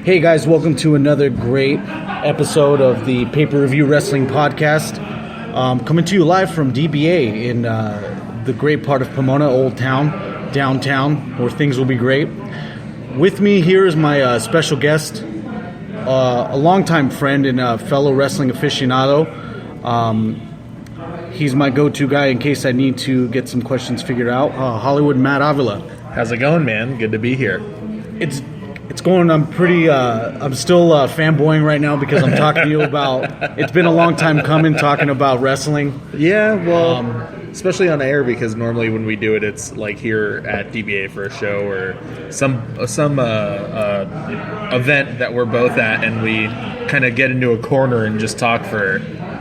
Hey guys, welcome to another great episode of the Pay-Per-View Wrestling Podcast. Coming to you live from DBA in the great part of Pomona, Old Town, downtown, where things will be great. With me here is my special guest, a longtime friend and a fellow wrestling aficionado. He's my go-to guy in case I need to get some questions figured out. Hollywood Matt Avila. How's it going, man? Good to be here. It's going. I'm still fanboying right now because I'm talking to you about. It's been a long time coming talking about wrestling. Yeah, well, especially on air because normally when we do it, it's like here at DBA for a show or some event that we're both at, and we kind of get into a corner and just talk for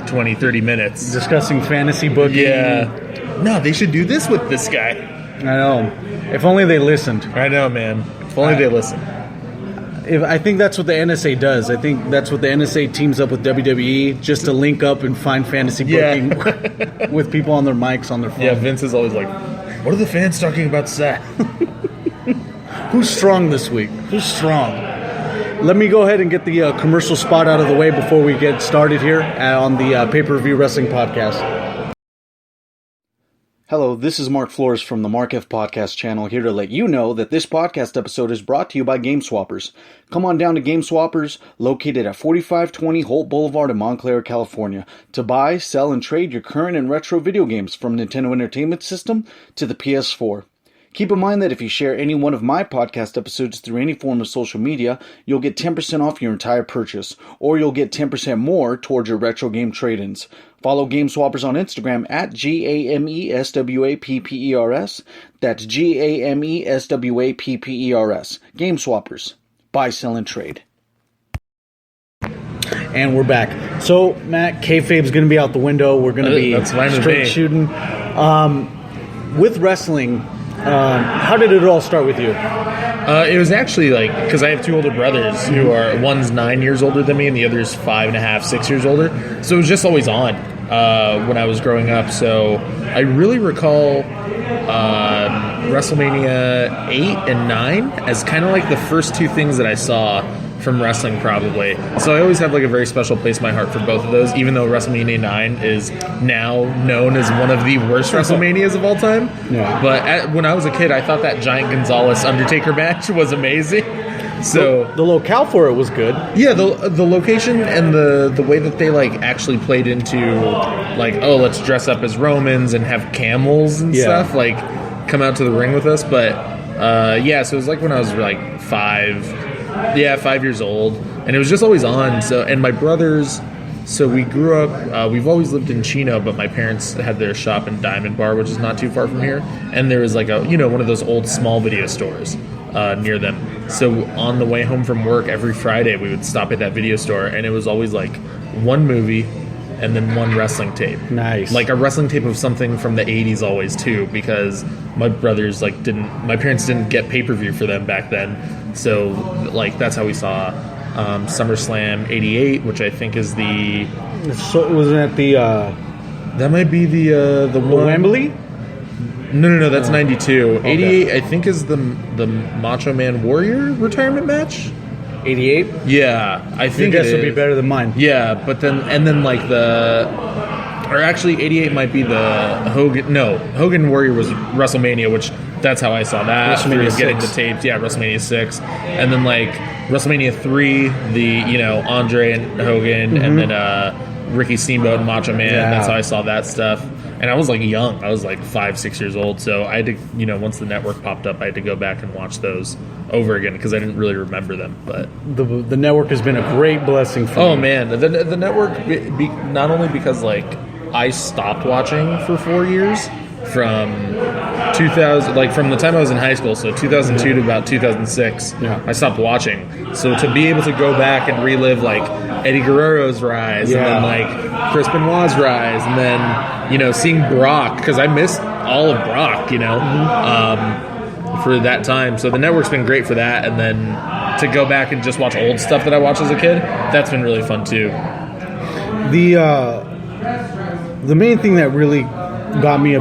20, 30 minutes. Discussing fantasy booking. Yeah. No, they should do this with this guy. I know. If only they listened. I know, man. If only they listened. I think that's what the NSA does. I think that's what the NSA teams up with WWE just to link up and find fantasy booking with people on their mics on their phone. Yeah, Vince is always like, what are the fans talking about today? Who's strong this week? Who's strong? Let me go ahead and get the commercial spot out of the way before we get started here on the Pay-Per-View Wrestling Podcast. Hello, this is Mark Flores from the Mark F Podcast channel, here to let you know that this podcast episode is brought to you by Game Swappers. Come on down to Game Swappers, located at 4520 Holt Boulevard in Montclair, California, to buy, sell, and trade your current and retro video games from Nintendo Entertainment System to the PS4. Keep in mind that if you share any one of my podcast episodes through any form of social media, you'll get 10% off your entire purchase, or you'll get 10% more towards your retro game trade-ins. Follow Game Swappers on Instagram at GAMESWAPPERS. That's GAMESWAPPERS. Game Swappers. Buy, sell, and trade. And we're back. So, Matt, kayfabe's going to be out the window. We're going to be straight shooting. With wrestling, how did it all start with you? It was actually like, because I have two older brothers who are, one's 9 years older than me and the other's 5.5, 6 years older. So it was just always on when I was growing up. So I really recall WrestleMania 8 and 9 as kind of like the first two things that I saw from wrestling, probably. So I always have like a very special place in my heart for both of those, even though WrestleMania 9 is now known as one of the worst WrestleManias of all time. Yeah. But when I was a kid, I thought that Giant Gonzalez Undertaker match was amazing. So the locale for it was good. Yeah, the location and the way that they like actually played into like, oh, let's dress up as Romans and have camels and stuff, like come out to the ring with us. But so it was like when I was like 5 years old, and it was just always on. So, and my brothers, so we grew up, we've always lived in Chino, but my parents had their shop in Diamond Bar, which is not too far from here, and there was like one of those old small video stores near them. So on the way home from work every Friday, we would stop at that video store, and it was always like one movie and then one wrestling tape. Nice. Like a wrestling tape of something from the 80s always too, because my brothers my parents didn't get pay-per-view for them back then. So like that's how we saw SummerSlam 88, which I think is the... So wasn't that the... That might be the one... Wembley? No, that's 92. Okay. 88 I think is the Macho Man Warrior retirement match. 88? Yeah, I think your guess would be better than mine. Yeah, but then like or actually 88 might be the Hogan Warrior was WrestleMania, which that's how I saw that. WrestleMania 6. Getting the tapes, WrestleMania 6. And then like WrestleMania 3, Andre and Hogan, and then Ricky Steamboat and Macho Man. Yeah. That's how I saw that stuff. And I was like young. I was like 5, 6 years old. So I had to, once the network popped up, I had to go back and watch those over again because I didn't really remember them. But the network has been a great blessing for me. Oh man, the network, not only because like I stopped watching for 4 years from 2000, like from the time I was in high school, so 2002 to about 2006, I stopped watching. So to be able to go back and relive like Eddie Guerrero's rise, and then like Chris Benoit's rise, and then seeing Brock, because I missed all of Brock, for that time. So the network's been great for that, and then to go back and just watch old stuff that I watched as a kid, that's been really fun too. The main thing that really got me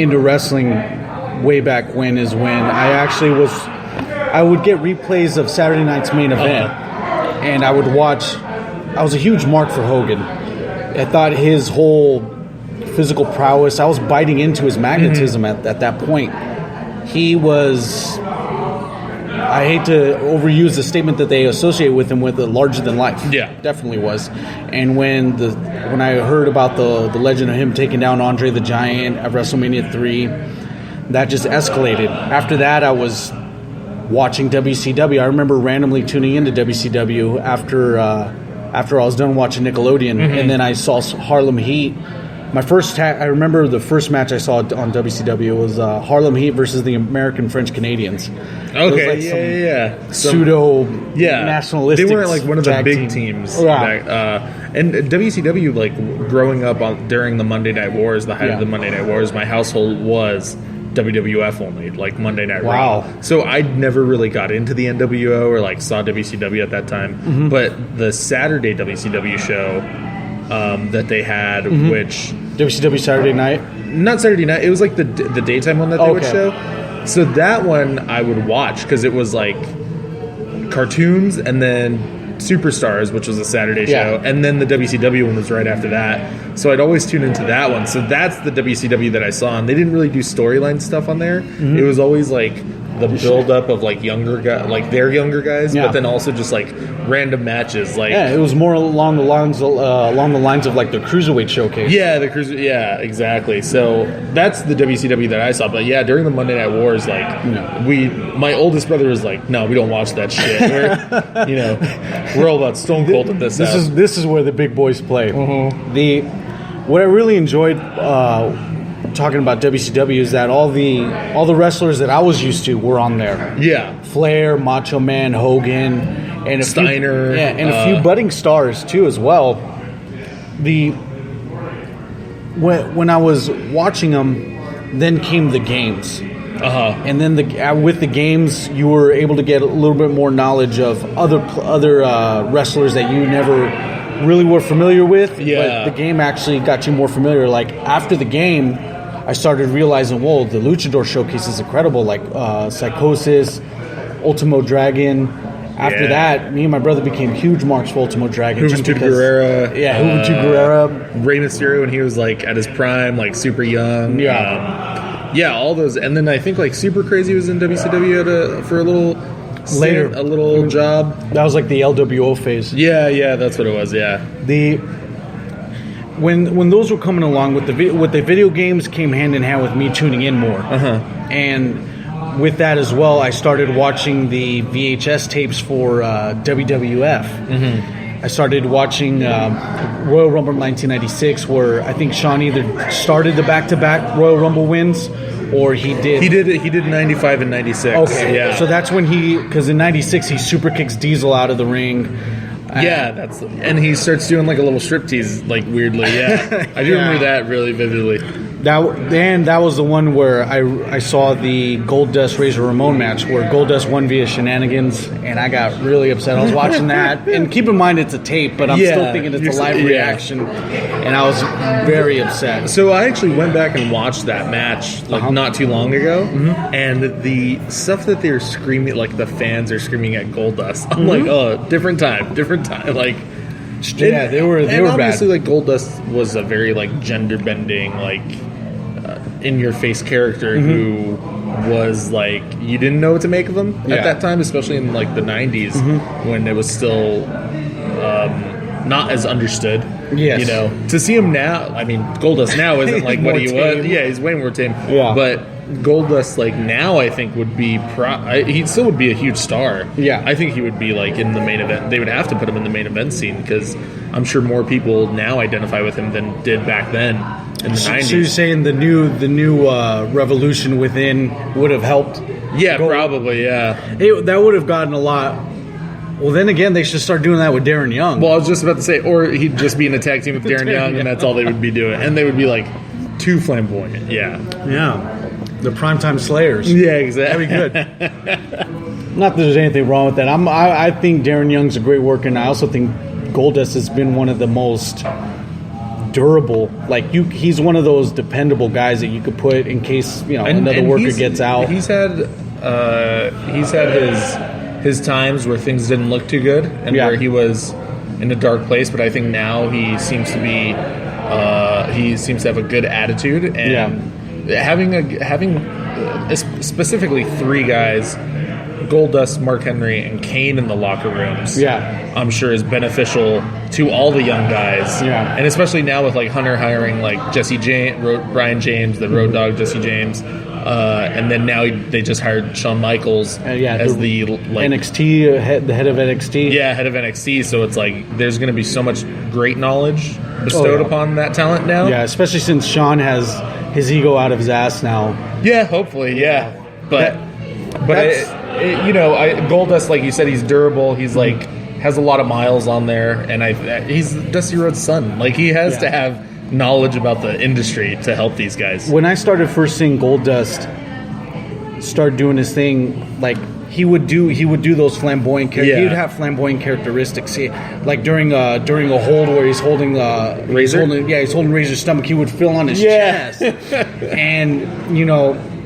into wrestling way back when is when I would get replays of Saturday night's main event. and I was a huge mark for Hogan. I thought his whole physical prowess, I was biting into his magnetism at that point. He was, I hate to overuse the statement that they associate with him with, a larger than life. Yeah. Definitely was. And when I heard about the legend of him taking down Andre the Giant at WrestleMania 3, that just escalated. After that, I was watching WCW. I remember randomly tuning into WCW after I was done watching Nickelodeon, and then I saw Harlem Heat. I remember the first match I saw on WCW was Harlem Heat versus the American French Canadians. Okay, pseudo nationalistic. They weren't like one of the big teams. Yeah. And WCW, like growing up during the Monday Night Wars, the height of the Monday Night Wars, my household was WWF only, like Monday Night Raw. So I never really got into the NWO or like saw WCW at that time. But the Saturday WCW show that they had, which WCW Saturday Night, not Saturday Night, it was like the daytime one that they would show. So that one I would watch because it was like cartoons and then Superstars, which was a Saturday show, and then the WCW one was right after that. So I'd always tune into that one. So that's the WCW that I saw, and they didn't really do storyline stuff on there. It was always like the build up of like younger guys, like their younger guys, but then also just like random matches. Like it was more along the lines of like the Cruiserweight Showcase. Yeah, exactly. So that's the WCW that I saw. But yeah, during the Monday Night Wars, like my oldest brother was like, "No, we don't watch that shit. We're all about Stone Cold at this." This is where the big boys play. What I really enjoyed talking about WCW is that all the wrestlers that I was used to were on there. Yeah, Flair, Macho Man, Hogan, and Steiner, a few budding stars too as well. When I was watching them, then came the games. And then with the games, you were able to get a little bit more knowledge of other wrestlers that you never really were familiar with. But the game actually got you more familiar. Like after the game, I started realizing, whoa, the Luchador Showcase is incredible. Like Psychosis, Ultimo Dragon. After that, me and my brother became huge marks for Ultimo Dragon. Juventud Guerrera. Juventud Guerrera. Rey Mysterio when he was like at his prime, like super young. All those. And then I think like Super Crazy was in WCW for a little later, a little job. That was like the LWO phase. Yeah, that's what it was. Yeah. When those were coming along with the video games came hand in hand with me tuning in more. And with that as well, I started watching the VHS tapes for WWF. I started watching Royal Rumble 1996, where I think Sean either started the back-to-back Royal Rumble wins, or he did. He did 95 and 96. Okay, yeah. So that's when because in 96 he super kicks Diesel out of the ring. And he starts doing like a little striptease, like weirdly. Yeah, I do remember that really vividly. That was the one where I saw the Goldust Razor Ramon match where Goldust won via shenanigans, and I got really upset. I was watching that, and keep in mind it's a tape, but I'm still thinking it's a live reaction, and I was very upset. So I actually went back and watched that match not too long ago, and the stuff that they're screaming, like the fans are screaming at Goldust, I'm like, oh, different time, like. They were obviously bad. Like Goldust was a very like gender bending, like in your face character who was like you didn't know what to make of him at that time, especially in like the 90s when it was still not as understood. Yes. To see him now, I mean, Goldust now isn't like what he was. Yeah, he's way more tame. Yeah. But Goldust, like now, I think would be he still would be a huge star. Yeah, I think he would be like in the main event. They would have to put him in the main event scene because I'm sure more people now identify with him than did back then in the 90s. So you're saying the new revolution within would have helped? Yeah, probably. Yeah, that would have gotten a lot. Well, then again, they should start doing that with Darren Young. Well, I was just about to say, or he'd just be in a tag team with Darren Young, and that's all they would be doing, and they would be like too flamboyant. Yeah. The Primetime Slayers. Yeah, exactly. Very good. Not that there's anything wrong with that. I think Darren Young's a great worker, and I also think Goldust has been one of the most durable. Like he's one of those dependable guys that you could put in case another worker gets out. He's had his his times where things didn't look too good and where he was in a dark place. But I think now he seems to be he seems to have a good attitude, and having specifically 3 guys, Goldust, Mark Henry, and Kane in the locker rooms, I'm sure is beneficial to all the young guys. And especially now with like Hunter hiring like Jesse James, Brian James, the road dog Jesse James, and then now they just hired Shawn Michaels as the NXT the head of NXT. Head of NXT. So it's like there's going to be so much great knowledge bestowed upon that talent now. Yeah, especially since Shawn has his ego out of his ass now. Yeah, hopefully, but Goldust, like you said, he's durable. He's like has a lot of miles on there, and he's Dusty Rhodes' son. Like he has to have knowledge about the industry to help these guys. When I started first seeing Goldust start doing his thing, like he would do those flamboyant characteristics. He would have flamboyant characteristics. Like during a hold where he's holding Razor. He's holding Razor's stomach. He would feel on his chest, and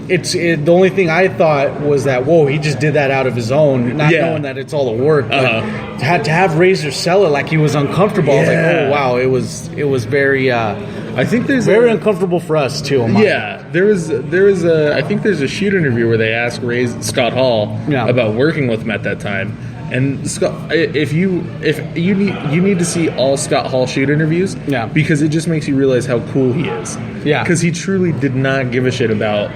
the only thing I thought was that he just did that out of his own, not knowing that it's all a work. But to have Razor sell it like he was uncomfortable, I was like, oh wow, it was very. I think there's very uncomfortable for us too. There is I think there's a shoot interview where they ask Scott Hall about working with him at that time. And Scott, if you need to see all Scott Hall shoot interviews, because it just makes you realize how cool he is. Because he truly did not give a shit about.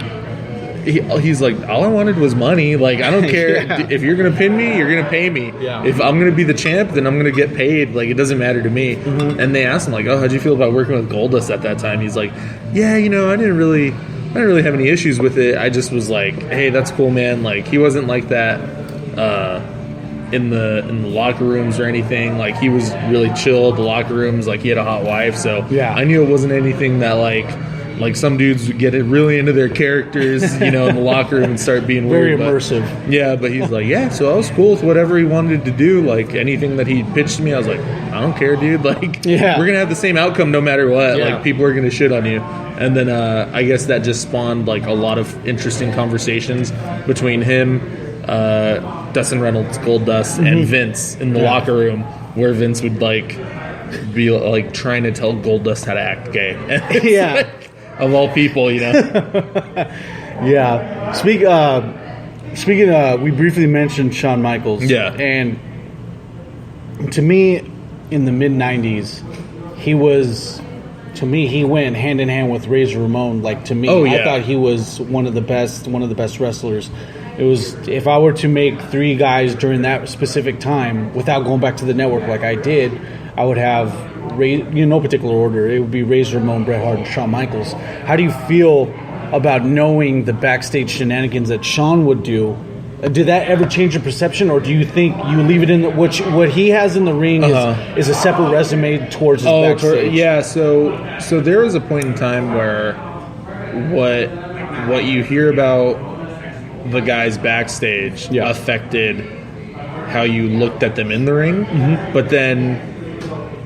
He's like, all I wanted was money. Like, I don't care if you're gonna pin me, you're gonna pay me. If I'm gonna be the champ, then I'm gonna get paid. Like, it doesn't matter to me. And they asked him like, how'd you feel about working with Goldust at that time? He's like, I didn't really have any issues with it. I just was like, hey, that's cool, man. Like, he wasn't like that in the locker rooms or anything. Like, he was really chill. The locker rooms, like, he had a hot wife, so I knew it wasn't anything that like some dudes would get it really into their characters, in the locker room and start being very weird. Immersive. But he's like, so I was cool with whatever he wanted to do. Like, anything that he pitched to me, I was like, I don't care, dude. Like, we're going to have the same outcome no matter what. Like, people are going to shit on you. And then I guess that just spawned, like, a lot of interesting conversations between him, Dustin Reynolds, Goldust, and Vince in the locker room, where Vince would, like, be, like, trying to tell Goldust how to act gay. Of all people, Speaking of, we briefly mentioned Shawn Michaels. And to me, in the mid-90s, he went hand in hand with Razor Ramon. Like, to me, I thought he was one of the best wrestlers. It was, if I were to make 3 guys during that specific time, without going back to the network like I did, I would have, no particular order, it would be Razor Ramon, Bret Hart, and Shawn Michaels. How do you feel about knowing the backstage shenanigans that Shawn would do? Did that ever change your perception, or do you think you leave it in what he has in the ring is a separate resume towards his backstage? So there was a point in time where what you hear about the guys backstage affected how you looked at them in the ring, but then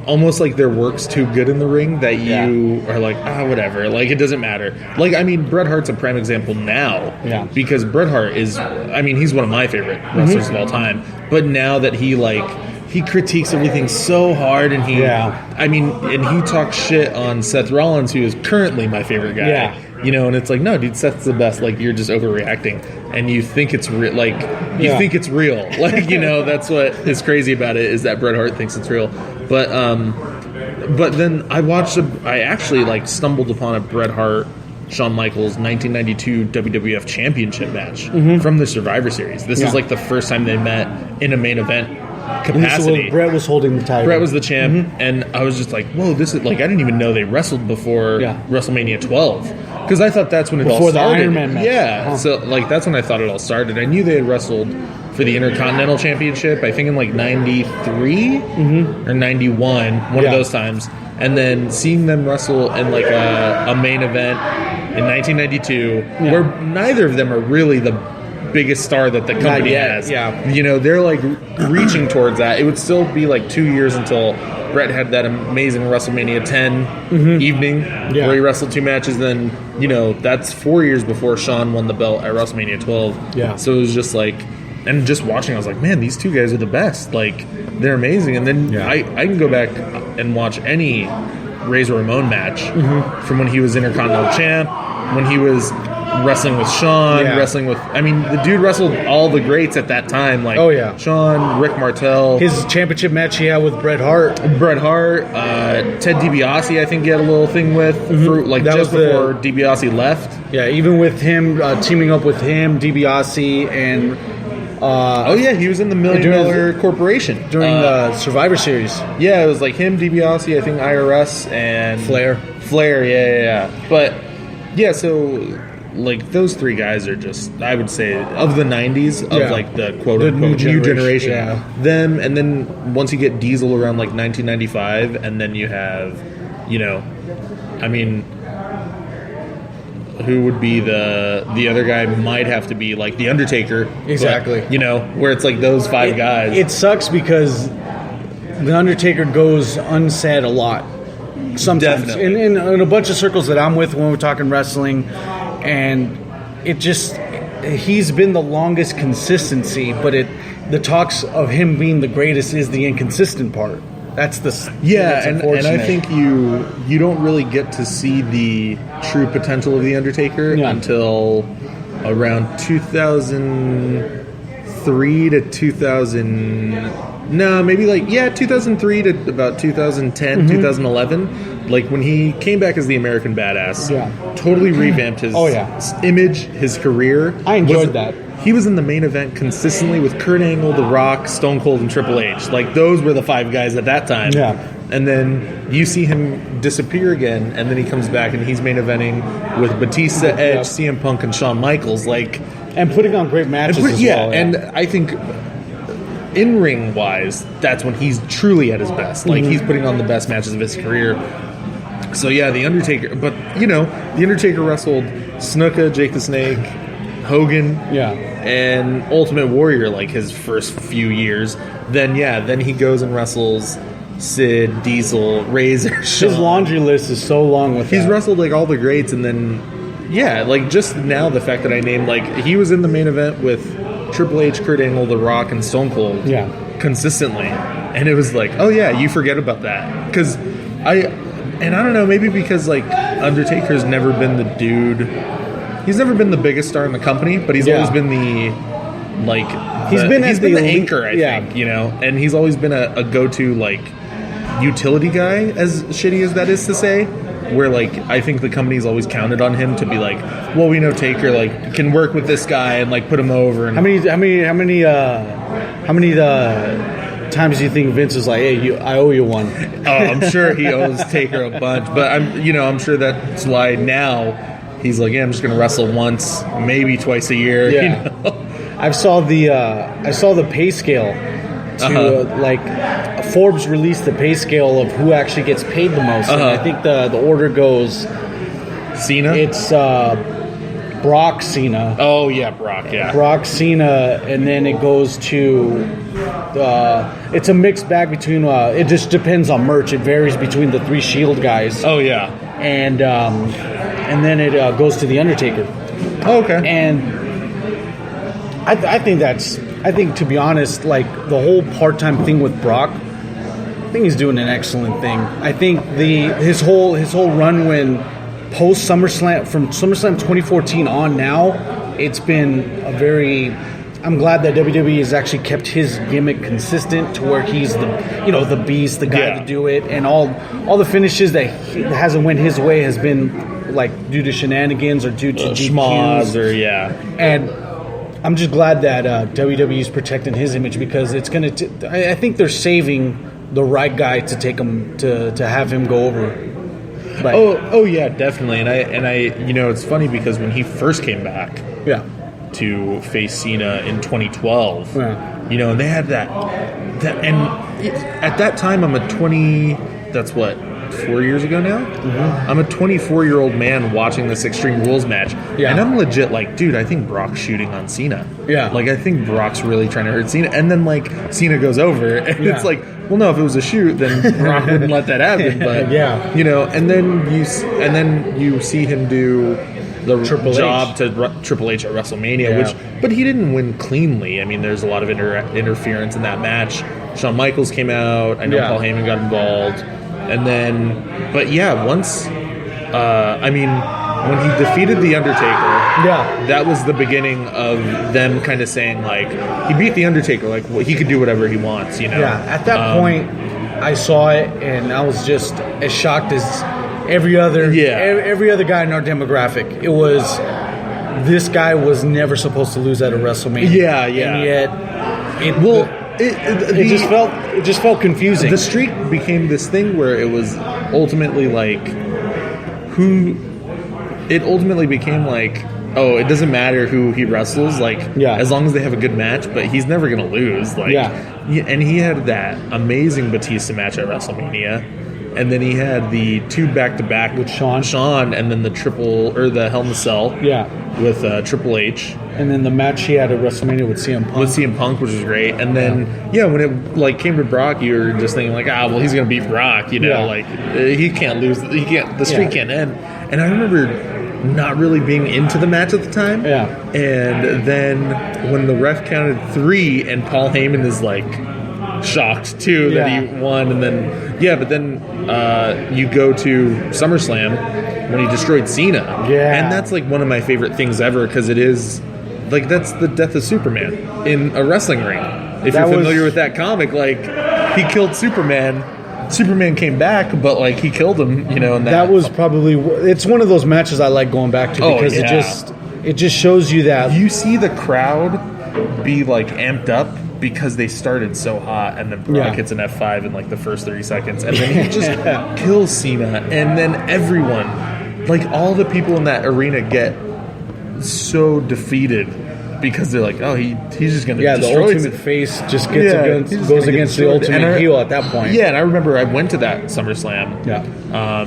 almost like their work's too good in the ring that you are like, whatever, like, it doesn't matter. Like, I mean, Bret Hart's a prime example now, because Bret Hart is, he's one of my favorite wrestlers of all time, but now that he critiques everything so hard, and he talks shit on Seth Rollins, who is currently my favorite guy, and it's like, no, dude, Seth's the best. Like, you're just overreacting, and you think it's think it's real. Like, that's what is crazy about it, is that Bret Hart thinks it's real. But then I actually stumbled upon a Bret Hart Shawn Michaels 1992 WWF Championship match from the Survivor Series. This is like the first time they met in a main event capacity. So Bret was holding the title. Bret was the champ, and I was just like, whoa, this is like, I didn't even know they wrestled before WrestleMania 12, because I thought that's when it all started. Before the Iron Man match. So that's when I thought it all started. I knew they had wrestled for the Intercontinental Championship, I think in like 93 or 91, one of those times. And then seeing them wrestle in like a main event in 1992, where neither of them are really the biggest star that the company has. They're like reaching towards that. It would still be like 2 years until Bret had that amazing WrestleMania 10 evening where he wrestled 2 matches. Then, that's 4 years before Shawn won the belt at WrestleMania 12. So it was just like, and just watching, I was like, man, these two guys are the best. Like, they're amazing. And then I can go back and watch any Razor Ramon match from when he was Intercontinental Champ, when he was wrestling with Shawn, wrestling with... I mean, the dude wrestled all the greats at that time. Like, Shawn, Rick Martel. His championship match he had with Bret Hart. Ted DiBiase, I think he had a little thing with, for, like, that just before DiBiase left. Yeah, even with him, teaming up with him, DiBiase, and... he was in the $1 Million Corporation. During the Survivor Series. Yeah, it was like him, DiBiase, I think IRS, and... Flair, yeah. But, yeah, so... Like, those three guys are just, I would say, of the 90s, of, like, the quote-unquote new generation. Them, and then once you get Diesel around, like, 1995, and then you have, you know, I mean, who would be the other guy might have to be, like, The Undertaker. Exactly. But, you know, where it's, like, those five guys. It sucks because The Undertaker goes unsaid a lot. Sometimes. Definitely. In a bunch of circles that I'm with when we're talking wrestling, and it just, he's been the longest consistency, but the talks of him being the greatest is the inconsistent part. That's the and I think you don't really get to see the true potential of the Undertaker until around 2003 to 2003 to about 2010, 2011. Like, when he came back as the American Badass, totally revamped his image, his career. I enjoyed that. He was in the main event consistently with Kurt Angle, The Rock, Stone Cold, and Triple H. Like, those were the five guys at that time. Yeah. And then you see him disappear again, and then he comes back, and he's main eventing with Batista, Edge, CM Punk, and Shawn Michaels. Like, and putting on great matches as well. And I think... in-ring wise, that's when he's truly at his best. Like, he's putting on the best matches of his career. So, yeah, The Undertaker. But, you know, The Undertaker wrestled Snuka, Jake the Snake, Hogan, and Ultimate Warrior, like, his first few years. Then he goes and wrestles Sid, Diesel, Razor, Shawn. His laundry list is so long with He's wrestled, like, all the greats, and then, like, just now the fact that I named, like, he was in the main event with Triple H, Kurt Angle, The Rock, and Stone Cold consistently. And it was like, oh yeah, you forget about that. Because I don't know, maybe because, like, Undertaker's never been the dude. He's never been the biggest star in the company, but he's always been the, like... He's been the anchor, I think, you know? And he's always been a go-to, like, utility guy, as shitty as that is to say. Where, like, I think the company's always counted on him to be like, well, we know Taker, like, can work with this guy and, like, put him over. And how many times do you think Vince was like, hey, I owe you one? Oh, I'm sure he owes Taker a bunch, but I'm sure that's why now he's like, I'm just gonna wrestle once, maybe twice a year. You know? I saw the pay scale to like Forbes released the pay scale of who actually gets paid the most. And I think the order goes Cena. It's Brock, Cena. Oh yeah, Brock. Yeah, Brock, Cena, and then it goes to. It's a mixed bag between. It just depends on merch. It varies between the three Shield guys. Oh yeah, and then it goes to the Undertaker. Oh, okay. And I think to be honest, like the whole part-time thing with Brock, I think he's doing an excellent thing. I think his whole run when post SummerSlam, from SummerSlam 2014 on now, it's been a very. I'm glad that WWE has actually kept his gimmick consistent to where he's the beast, the guy to do it, and all the finishes that hasn't went his way has been like due to shenanigans or due to schmoz or and. I'm just glad that WWE is protecting his image because it's gonna. I think they're saving the right guy to take him to have him go over. But, oh yeah, definitely. And I it's funny because when he first came back, to face Cena in 2012, and they had that, and at that time I'm a 20. That's what. 4 years ago now, I'm a 24-year-old man watching this Extreme Rules match, and I'm legit like, dude, I think Brock's shooting on Cena. Like I think Brock's really trying to hurt Cena, and then like Cena goes over, and it's like, well, no, if it was a shoot, then Brock wouldn't let that happen. But and then you see him do job to Triple H at WrestleMania, but he didn't win cleanly. I mean, there's a lot of interference in that match. Shawn Michaels came out. I know Paul Heyman got involved. And then, but once, when he defeated The Undertaker, that was the beginning of them kind of saying, like, he beat The Undertaker, like, well, he could do whatever he wants, you know? Yeah, at that point, I saw it, and I was just as shocked as every other guy in our demographic. It was, this guy was never supposed to lose at a WrestleMania. Yeah. And yet, it just felt confusing. The streak became this thing where it was ultimately like, it ultimately became like, oh, it doesn't matter who he wrestles, like, as long as they have a good match, but he's never going to lose. Like, and he had that amazing Batista match at WrestleMania, and then he had the 2 back-to-back with Shawn, and then the Hell in a Cell with Triple H. And then the match he had at WrestleMania with CM Punk. Which was great. And then, when it like came to Brock, you were just thinking like, well, he's going to beat Brock, you know, like, he can't lose, the streak can't end. And I remember not really being into the match at the time. And then when the ref counted 3 and Paul Heyman is like shocked too that he won, and then but then you go to SummerSlam when he destroyed Cena. And that's like one of my favorite things ever, because it is like, that's the death of Superman in a wrestling ring. If you're familiar with that comic, like, he killed Superman. Superman came back, but like, he killed him, you know. And that was probably, it's one of those matches I like going back to, because it just shows you that you see the crowd be like amped up because they started so hot, and then Brock hits an F5 in like the first 30 seconds, and then he just kills Cena, and then everyone, like, all the people in that arena get so defeated because they're like, oh, he's just going to destroy the ultimate face just goes against the ultimate heel at that point. Yeah, and I remember I went to that SummerSlam.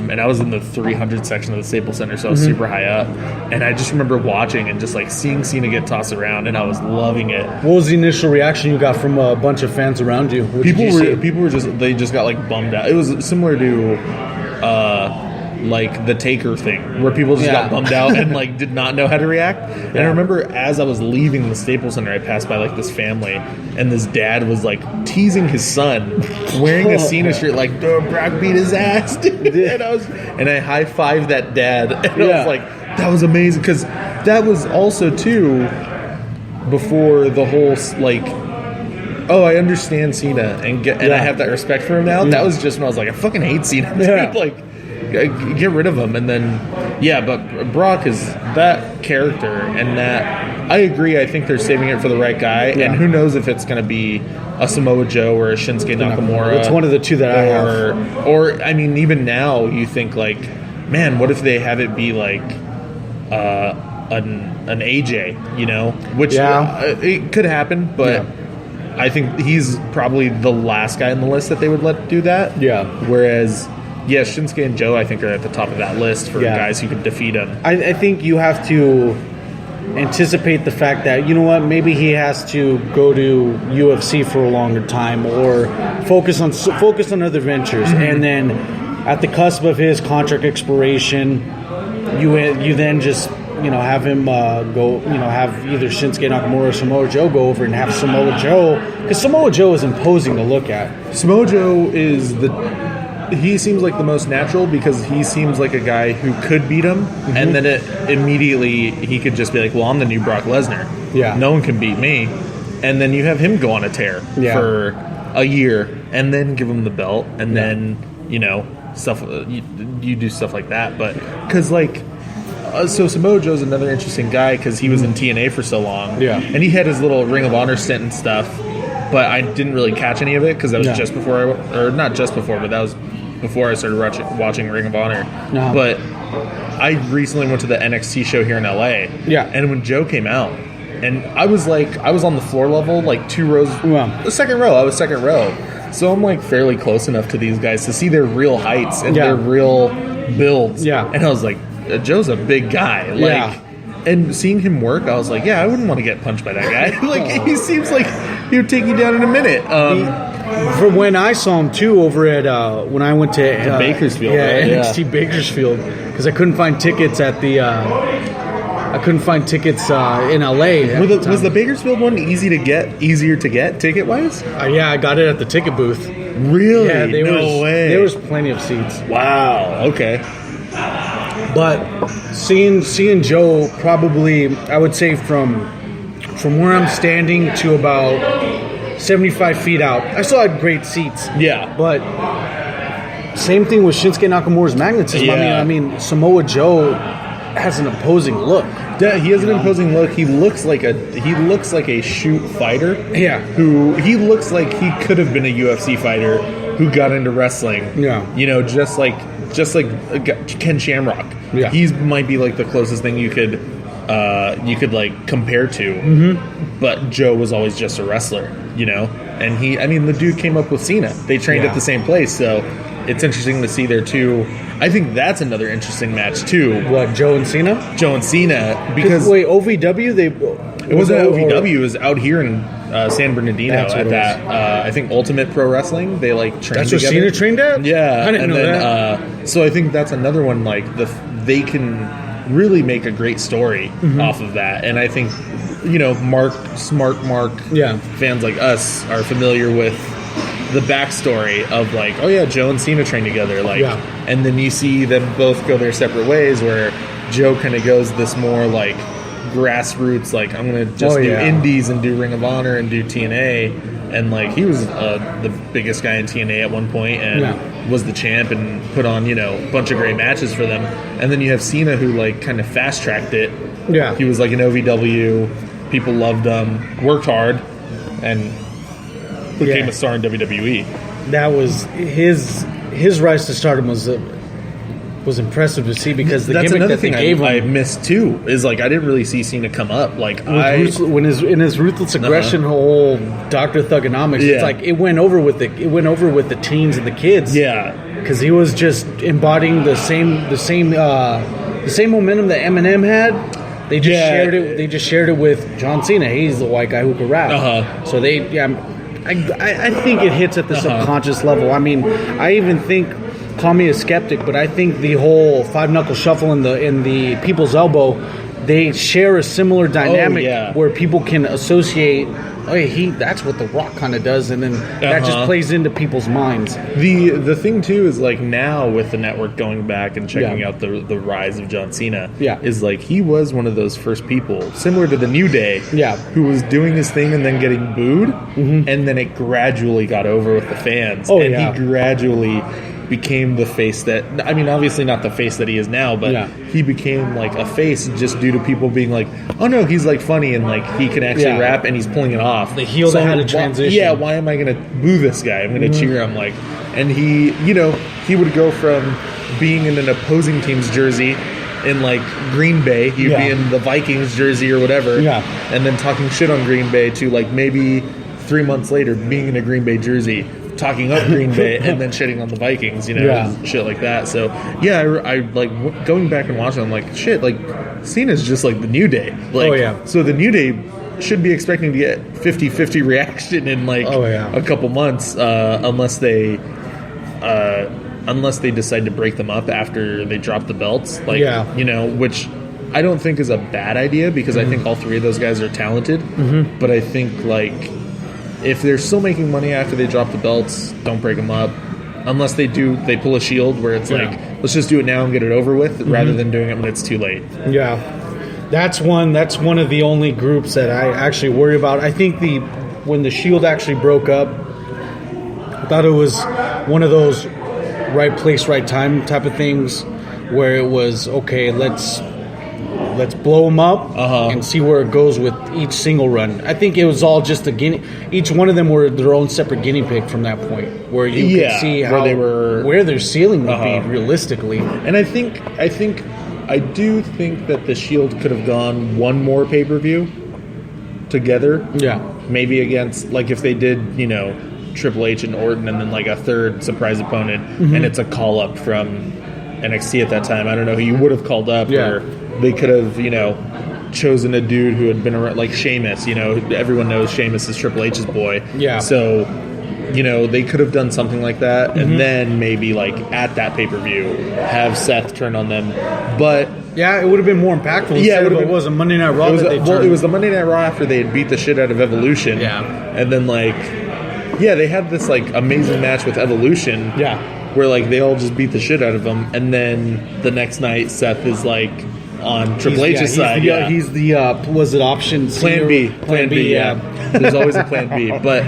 And I was in the 300 section of the Staples Center, so I was super high up. And I just remember watching and just like seeing Cena get tossed around, and I was loving it. What was the initial reaction you got from a bunch of fans around you? People were just got like bummed out. It was similar to like the Taker thing, where people just got bummed out and like did not know how to react. And I remember as I was leaving the Staples Center, I passed by like this family, and this dad was like teasing his son wearing a Cena shirt, like, Brock beat his ass, dude. And I high-fived that dad, and I was like, that was amazing, because that was also too before the whole like, oh, I understand Cena and I have that respect for him now. That was just when I was like, I fucking hate Cena, dude. Like, get rid of him. And then but Brock is that character, and that, I agree, I think they're saving it for the right guy, and who knows if it's going to be a Samoa Joe or a Shinsuke Nakamura. It's one of the two that I have. Or I mean, even now you think like, man, what if they have it be like an AJ, you know, which it could happen, but I think he's probably the last guy on the list that they would let do that. Whereas, Shinsuke and Joe, I think, are at the top of that list for guys who could defeat him. I think you have to anticipate the fact that, you know what, maybe he has to go to UFC for a longer time, or focus on other ventures, and then at the cusp of his contract expiration, you then just, you know, have him go, you know, have either Shinsuke Nakamura or Samoa Joe go over and have Samoa Joe, because Samoa Joe is imposing to look at. Samoa Joe is he seems like the most natural, because he seems like a guy who could beat him, and then immediately he could just be like, well, I'm the new Brock Lesnar. No one can beat me. And then you have him go on a tear for a year, and then give him the belt, and then, you know, stuff. You do stuff like that. But because, like, so Samoa Joe's another interesting guy, because he was in TNA for so long. And he had his little Ring of Honor stint and stuff, but I didn't really catch any of it, because that was just before or not just before, but that was before I started watching Ring of Honor. But I recently went to the NXT show here in LA. And when Joe came out, and I was on the floor level, like 2 rows, the second row. I was second row. So I'm like fairly close enough to these guys to see their real heights and their real builds. And I was like, Joe's a big guy. Like, and seeing him work, I was like, I wouldn't want to get punched by that guy. Like, he seems like he would take you down in a minute. From when I saw him too, over at when I went to Bakersfield, NXT Bakersfield, because I couldn't find tickets at the I couldn't find tickets in LA. Was the Bakersfield one easier to get ticket wise? Yeah, I got it at the ticket booth. Really? Yeah, no way. There was plenty of seats. Wow. Okay. But seeing Joe, probably I would say from where I'm standing to about 75 feet out, I still had great seats. Yeah. But same thing with Shinsuke Nakamura's magnetism. Yeah. I mean, Samoa Joe has an imposing look. Yeah, he has an imposing look. He looks like a shoot fighter. Yeah. He looks like he could have been a UFC fighter who got into wrestling. Yeah. Just like Ken Shamrock. Yeah. He might be like the closest thing you could like compare to. Mm-hmm. But Joe was always just a wrestler, And the dude came up with Cena. They trained at the same place, so it's interesting to see there too. I think that's another interesting match too. What, Joe and Cena? Joe and Cena, because wait, OVW it wasn't OVW. It was out here in San Bernardino at that. I think Ultimate Pro Wrestling. They like trained. That's where together. Cena trained at? Yeah, I didn't know that. So I think that's another one. Like they can really make a great story off of that, and I think Mark fans like us are familiar with the backstory of like, oh yeah, Joe and Cena trained together, like, and then you see them both go their separate ways, where Joe kind of goes this more like grassroots, like I'm gonna just do indies and do Ring of Honor and do TNA, and like he was the biggest guy in TNA at one point and was the champ and put on a bunch of great matches for them, and then you have Cena who like kind of fast tracked it. Yeah, he was like an OVW, people loved him, worked hard, and became a star in WWE. That was his rise to stardom was impressive to see, because the that's gimmick another that thing they gave him. I missed too is like I didn't really see Cena come up. Like when his ruthless aggression, whole Dr. Thugonomics, it's like it went over with the teens and the kids. Yeah, because he was just embodying the same momentum that Eminem had. They just shared it. They just shared it with John Cena. He's the white guy who could rap. So I think it hits at the subconscious level. I mean, I even think, call me a skeptic, but I think the whole five knuckle shuffle in the people's elbow, they share a similar dynamic where people can associate. Oh, yeah, that's what The Rock kind of does, and then that just plays into people's minds. The thing too is like now with the network going back and checking out the rise of John Cena, is like he was one of those first people, similar to the New Day, who was doing his thing and then getting booed, and then it gradually got over with the fans, he gradually became the face that, I mean, obviously not the face that he is now, but he became like a face just due to people being like, oh no, he's like funny and like he can actually rap and he's pulling it off. The heel that had a transition. Why am I going to boo this guy? I'm going to cheer him. Like, and he would go from being in an opposing team's jersey in like Green Bay, he'd be in the Vikings jersey or whatever, and then talking shit on Green Bay to like maybe 3 months later being in a Green Bay jersey, talking up Green Bay and then shitting on the Vikings, shit like that. So I like going back and watching, I'm like, shit, like Cena's just like the New Day. Like, so the New Day should be expecting to get 50-50 reaction in like a couple months, unless they decide to break them up after they drop the belts. Like, which I don't think is a bad idea, because I think all three of those guys are talented. But I think like if they're still making money after they drop the belts, don't break them up. Unless they pull a Shield where it's like, let's just do it now and get it over with, rather than doing it when it's too late. Yeah, that's one of the only groups that I actually worry about. I think when the Shield actually broke up, I thought it was one of those right place, right time type of things, where it was okay. Let's blow them up and see where it goes with each single run. I think it was all just each one of them were their own separate guinea pig from that point, where you could see where their ceiling would be realistically. And I do think that the Shield could have gone one more pay-per-view together. Yeah, maybe against, like, if they did, Triple H and Orton, and then like a third surprise opponent, and it's a call up from NXT at that time. I don't know who you would have called up, or they could have, chosen a dude who had been around, like Sheamus. Everyone knows Sheamus is Triple H's boy. Yeah. So, they could have done something like that, and then maybe like at that pay-per-view have Seth turn on them. But Yeah, it would have been more impactful. Yeah, it was a Monday Night Raw. It was the Monday Night Raw after they had beat the shit out of Evolution. Yeah. And then, like, yeah, they had this, like, amazing match with Evolution. Yeah. Where, like, they all just beat the shit out of them. And then the next night, Seth is, like, on Triple H's side. He's the, was it option C? Plan B. Plan B, yeah. There's always a Plan B. But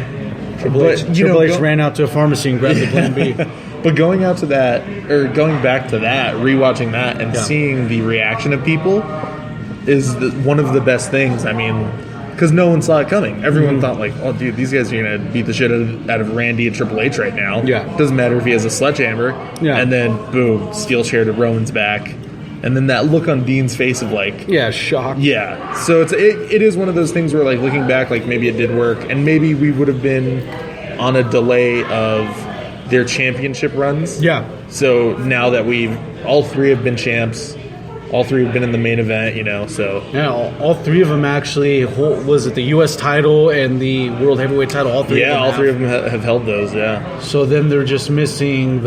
Triple H ran out to a pharmacy and grabbed the Plan B. But going back to that, rewatching that, and seeing the reaction of people is one of the best things. I mean, because no one saw it coming. Everyone thought, like, oh, dude, these guys are going to beat the shit out of Randy and Triple H right now. Yeah. Doesn't matter if he has a sledgehammer. Yeah. And then, boom, steel chair to Roman's back. And then that look on Dean's face of, like... Yeah, shock. Yeah. So it is one of those things where, like, looking back, like, maybe it did work. And maybe we would have been on a delay of their championship runs. Yeah. So now that all three have been champs, all three have been in the main event, so. Yeah, all three of them actually, was it the U.S. title and the World Heavyweight title? All three of them have held those, yeah. So then they're just missing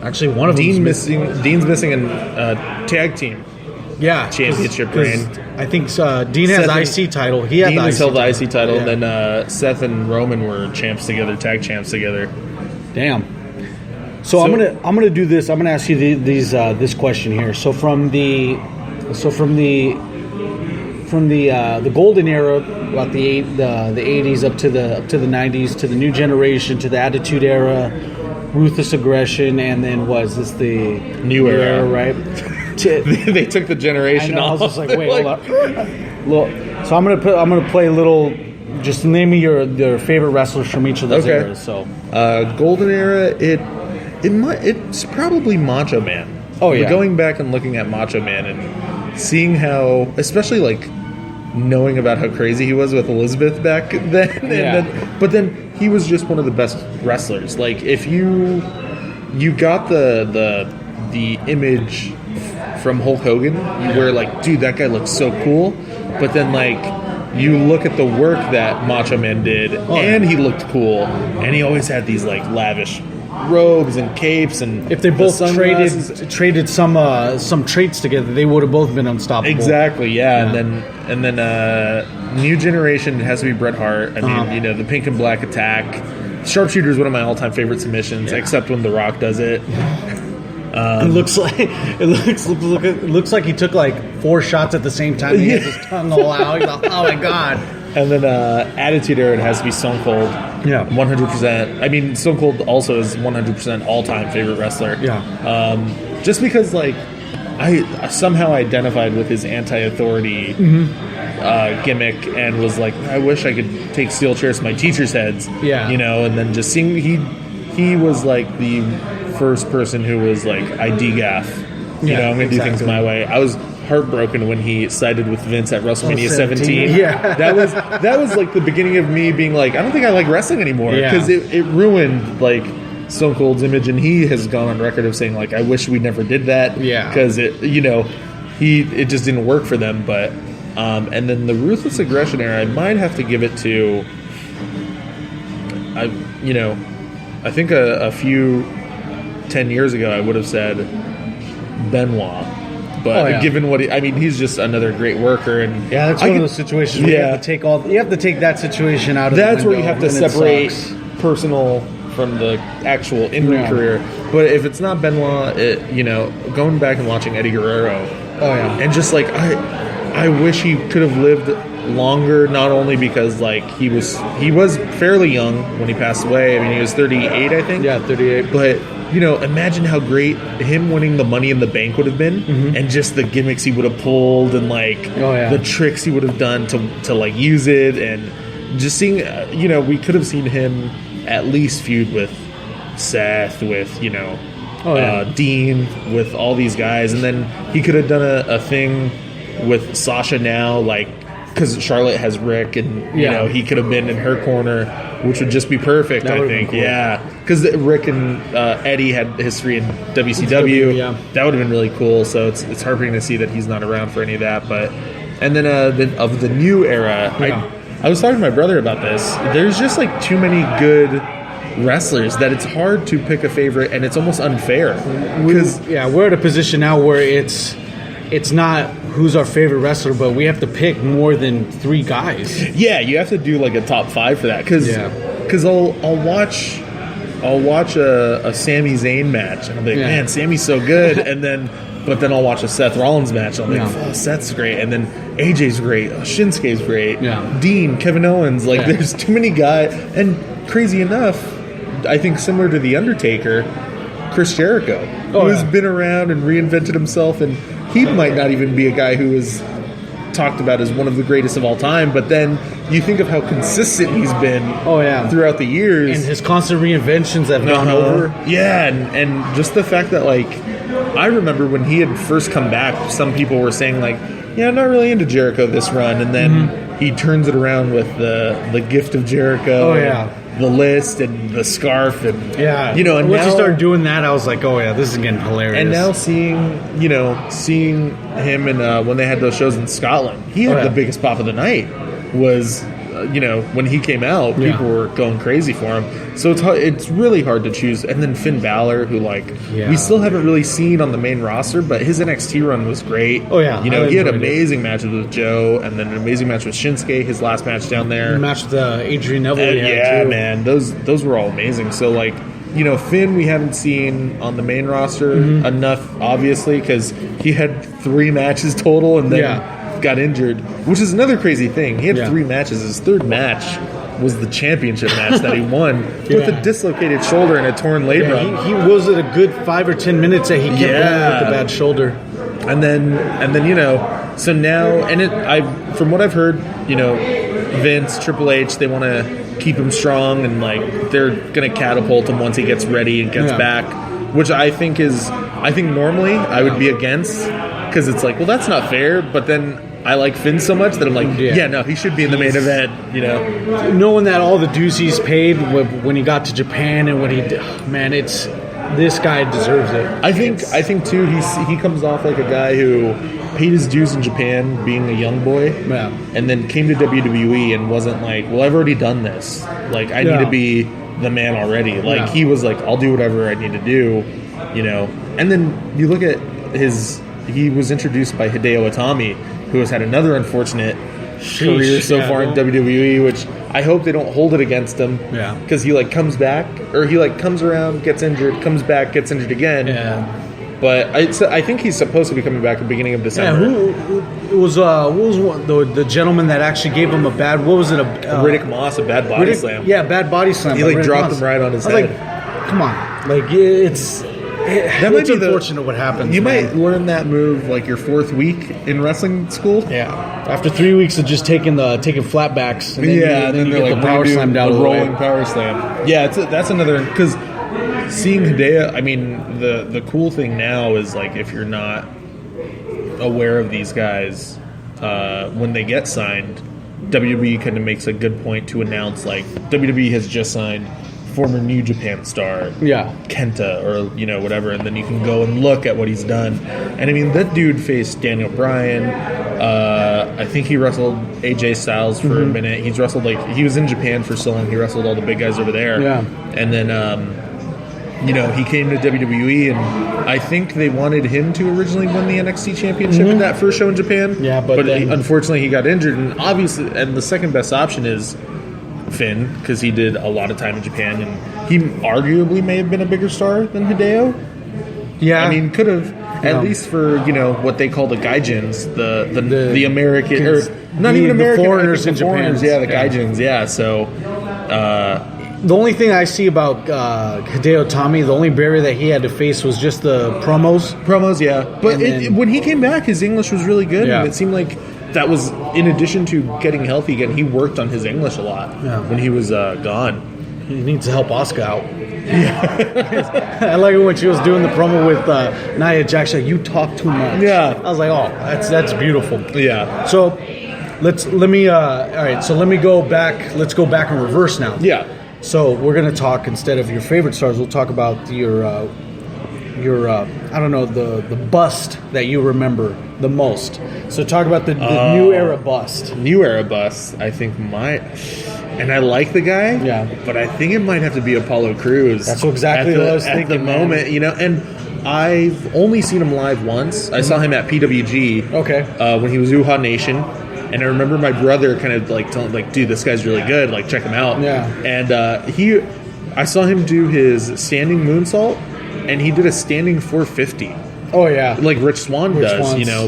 actually one of them. Dean's missing a tag team. Yeah, championship reign. I think Dean has the IC title. Dean has held the IC title, and then Seth and Roman were champs together, tag champs together. Damn. So I'm gonna do this. I'm gonna ask you this question here. So from the golden era, about the 80s up to the 90s, to the new generation, to the Attitude Era, ruthless aggression, and then was this the new era, right? They took the generation off. I was just like, wait, hold up. So I'm gonna play a little. Just name me your favorite wrestlers from each of those eras. So, golden era, it's probably Macho Man. Oh yeah. But going back and looking at Macho Man and seeing how, especially like knowing about how crazy he was with Elizabeth back then, but then he was just one of the best wrestlers. Like if you got the image from Hulk Hogan, you were like, dude, that guy looks so cool. But then like you look at the work that Macho Man did, and he looked cool, and he always had these like lavish robes and capes, and if they both traded some traits together, they would have both been unstoppable. Exactly, yeah. And then new generation, it has to be Bret Hart. I mean, the pink and black attack. Sharpshooter is one of my all-time favorite submissions, except when The Rock does it. It looks like he took like 4 shots at the same time. He has his tongue all out. He's like, oh my god! And then Attitude Era, it has to be Stone Cold. Yeah, 100%. I mean, Stone Cold also is 100% all-time favorite wrestler. Yeah, just because like I somehow identified with his anti-authority gimmick and was like, I wish I could take steel chairs to my teachers' heads. Yeah, and then just seeing he was like the first person who was like, I degaff. I'm going to do things my way. I was heartbroken when he sided with Vince at WrestleMania 17. Yeah, that was like the beginning of me being like, I don't think I like wrestling anymore, because it ruined like Stone Cold's image, and he has gone on record of saying like, I wish we never did that. Yeah, because it just didn't work for them. But and then the Ruthless Aggression Era, I might have to give it to I think a few 10 years ago I would have said Benoit, but given what he's just another great worker, and that's one of those situations where you have to take that situation out of that's the where you have to separate personal from the actual in-ring career. But if it's not Benoit, going back and watching Eddie Guerrero, and just like I wish he could have lived longer, not only because like he was fairly young when he passed away. I mean, he was 38, I think. Yeah, 38. But imagine how great him winning the Money in the Bank would have been, and just the gimmicks he would have pulled, and like the tricks he would have done to like use it, and just seeing we could have seen him at least feud with Seth, with Dean, with all these guys, and then he could have done a thing with Sasha now, like, because Charlotte has Rick, and he could have been in her corner, which would just be perfect. I think, cool. Because Rick and Eddie had history in WCW. That would have been really cool. So it's heartbreaking to see that he's not around for any of that. But and then of the new era, I was talking to my brother about this. There's just like too many good wrestlers that it's hard to pick a favorite, and it's almost unfair. Because we're at a position now where it's it's not who's our favorite wrestler, but we have to pick more than 3 guys. Yeah, you have to do like a top 5 for that because I'll watch a Sami Zayn match and I'll be like, man, Sami's so good, but then I'll watch a Seth Rollins match and I'll be like, oh, Seth's great, and then AJ's great, Shinsuke's great, Dean, Kevin Owens, like there's too many guys, and crazy enough, I think similar to The Undertaker, Chris Jericho, who has been around and reinvented himself, and he might not even be a guy who is talked about as one of the greatest of all time, but then you think of how consistent he's been throughout the years. And his constant reinventions have gone over. Yeah, and just the fact that, like, I remember when he had first come back, some people were saying, like, yeah, I'm not really into Jericho this run, and then he turns it around with the gift of Jericho. The list and the scarf and and once you started doing that, I was like, oh yeah, this is getting hilarious. And now seeing him in when they had those shows in Scotland, he had the biggest pop of the night. Was when he came out, people were going crazy for him. So it's really hard to choose. And then Finn Balor, who we still haven't really seen on the main roster, but his NXT run was great. Oh yeah, he had amazing matches with Joe, and then an amazing match with Shinsuke. His last match down there, the match with Adrian Neville. Man, those were all amazing. So Finn we haven't seen on the main roster enough, obviously, because he had 3 matches total, and then got injured, which is another crazy thing. He had 3 matches. His 3rd match was the championship match that he won with a dislocated shoulder and a torn labrum. He was it a good 5 or 10 minutes that he kept going with the bad shoulder. And then so now, from what I've heard, Vince, Triple H, they want to keep him strong, and they're going to catapult him once he gets ready and gets back, which I think normally I would be against, because it's like, well, that's not fair, but then I like Finn so much that I'm like, no, he should be in the main event, Knowing that all the dues he's paid when he got to Japan and when he did, man, this guy deserves it. I think too, he comes off like a guy who paid his dues in Japan being a young boy, and then came to WWE and wasn't like, well, I've already done this. Like, I need to be the man already. Like, he was like, I'll do whatever I need to do, And then you look at he was introduced by Hideo Itami, who has had another unfortunate career so far in WWE, which I hope they don't hold it against him. Yeah. Because he comes back, or he comes around, gets injured, comes back, gets injured again. Yeah. But I think he's supposed to be coming back at the beginning of December. Yeah, who was the gentleman that actually gave him a bad? What was it? Riddick Moss, a bad body slam. Yeah, bad body slam. He dropped him right on his head. Come on, it's unfortunate what happens. You might learn that move your 4th week in wrestling school. Yeah, after 3 weeks of just taking flatbacks. And then they're the power slam down the rolling power slam. Yeah, that's another, because seeing Hideo, I mean, the cool thing now is if you're not aware of these guys, when they get signed, WWE kind of makes a good point to announce WWE has just signed former New Japan star Kenta, or whatever, and then you can go and look at what he's done. And I mean, that dude faced Daniel Bryan. I think he wrestled AJ Styles for a minute. He's wrestled he was in Japan for so long. He wrestled all the big guys over there. Yeah. And then he came to WWE, and I think they wanted him to originally win the NXT Championship in that first show in Japan. Yeah, but unfortunately he got injured, and the second best option is Finn, because he did a lot of time in Japan, and he arguably may have been a bigger star than Hideo. Yeah, I mean, could have at least for what they call the gaijins, the American, or not even American, the foreigners in Japan. Yeah, the gaijins. Yeah, so the only thing I see about Hideo Itami, the only barrier that he had to face was just the promos. Yeah, but when he came back, his English was really good, and it seemed like that was, in addition to getting healthy again, he worked on his English a lot when he was gone. He needs to help Asuka out. Yeah. I like it when she was doing the promo with Nia Jax. You talk too much. Yeah. I was like, oh, that's beautiful. Yeah. So let me go back. Let's go back in reverse now. Yeah. So we're gonna talk, instead of your favorite stars, we'll talk about your I don't know, the bust that you remember the most. So talk about the new era bust. New era bust, I think and I like the guy, but I think it might have to be Apollo Crews. That's exactly what I was thinking. At the moment, and I've only seen him live once. I saw him at PWG. Okay. When he was Uha Nation. And I remember my brother kind of like telling, like, dude, this guy's really good. Like, check him out. Yeah. And I saw him do his standing moonsault, and he did a standing 450. Oh yeah. Like Rich Swann does, Swann's. you know.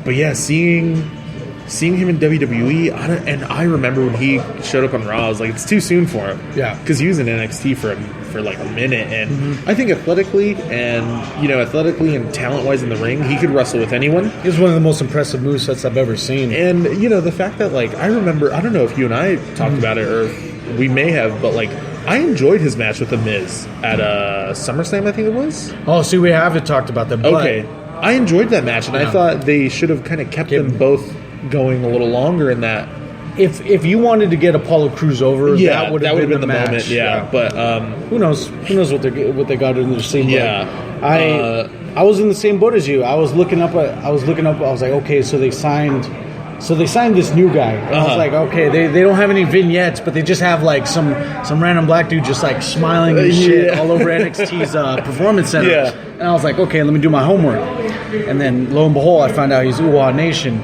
But yeah, seeing him in WWE, and I remember when he showed up on Raw, I was like, it's too soon for him. Yeah. Because he was in NXT for like a minute, and I think athletically and talent-wise in the ring, he could wrestle with anyone. He was one of the most impressive movesets I've ever seen. And, you know, the fact that, like, I remember, I don't know if you and I talked about it, or if we may have, but, like, I enjoyed his match with The Miz at SummerSlam, I think it was. Oh, see, we haven't talked about that. But Okay. I enjoyed that match, and I thought they should have kind of kept them both going a little longer in that. If you wanted to get Apollo Crews over, Yeah, that would have been the match. moment. Yeah, but who knows? Who knows what they got in their sleeve? Yeah. I was in the same boat as you. I was looking up. I was like, okay, so they signed this new guy. And I was like, okay, they don't have any vignettes, but they just have like some random black dude just like smiling and shit all over NXT's Performance Center. Yeah. And I was like, okay, let me do my homework. And then lo and behold, I found out he's Uwa Nation.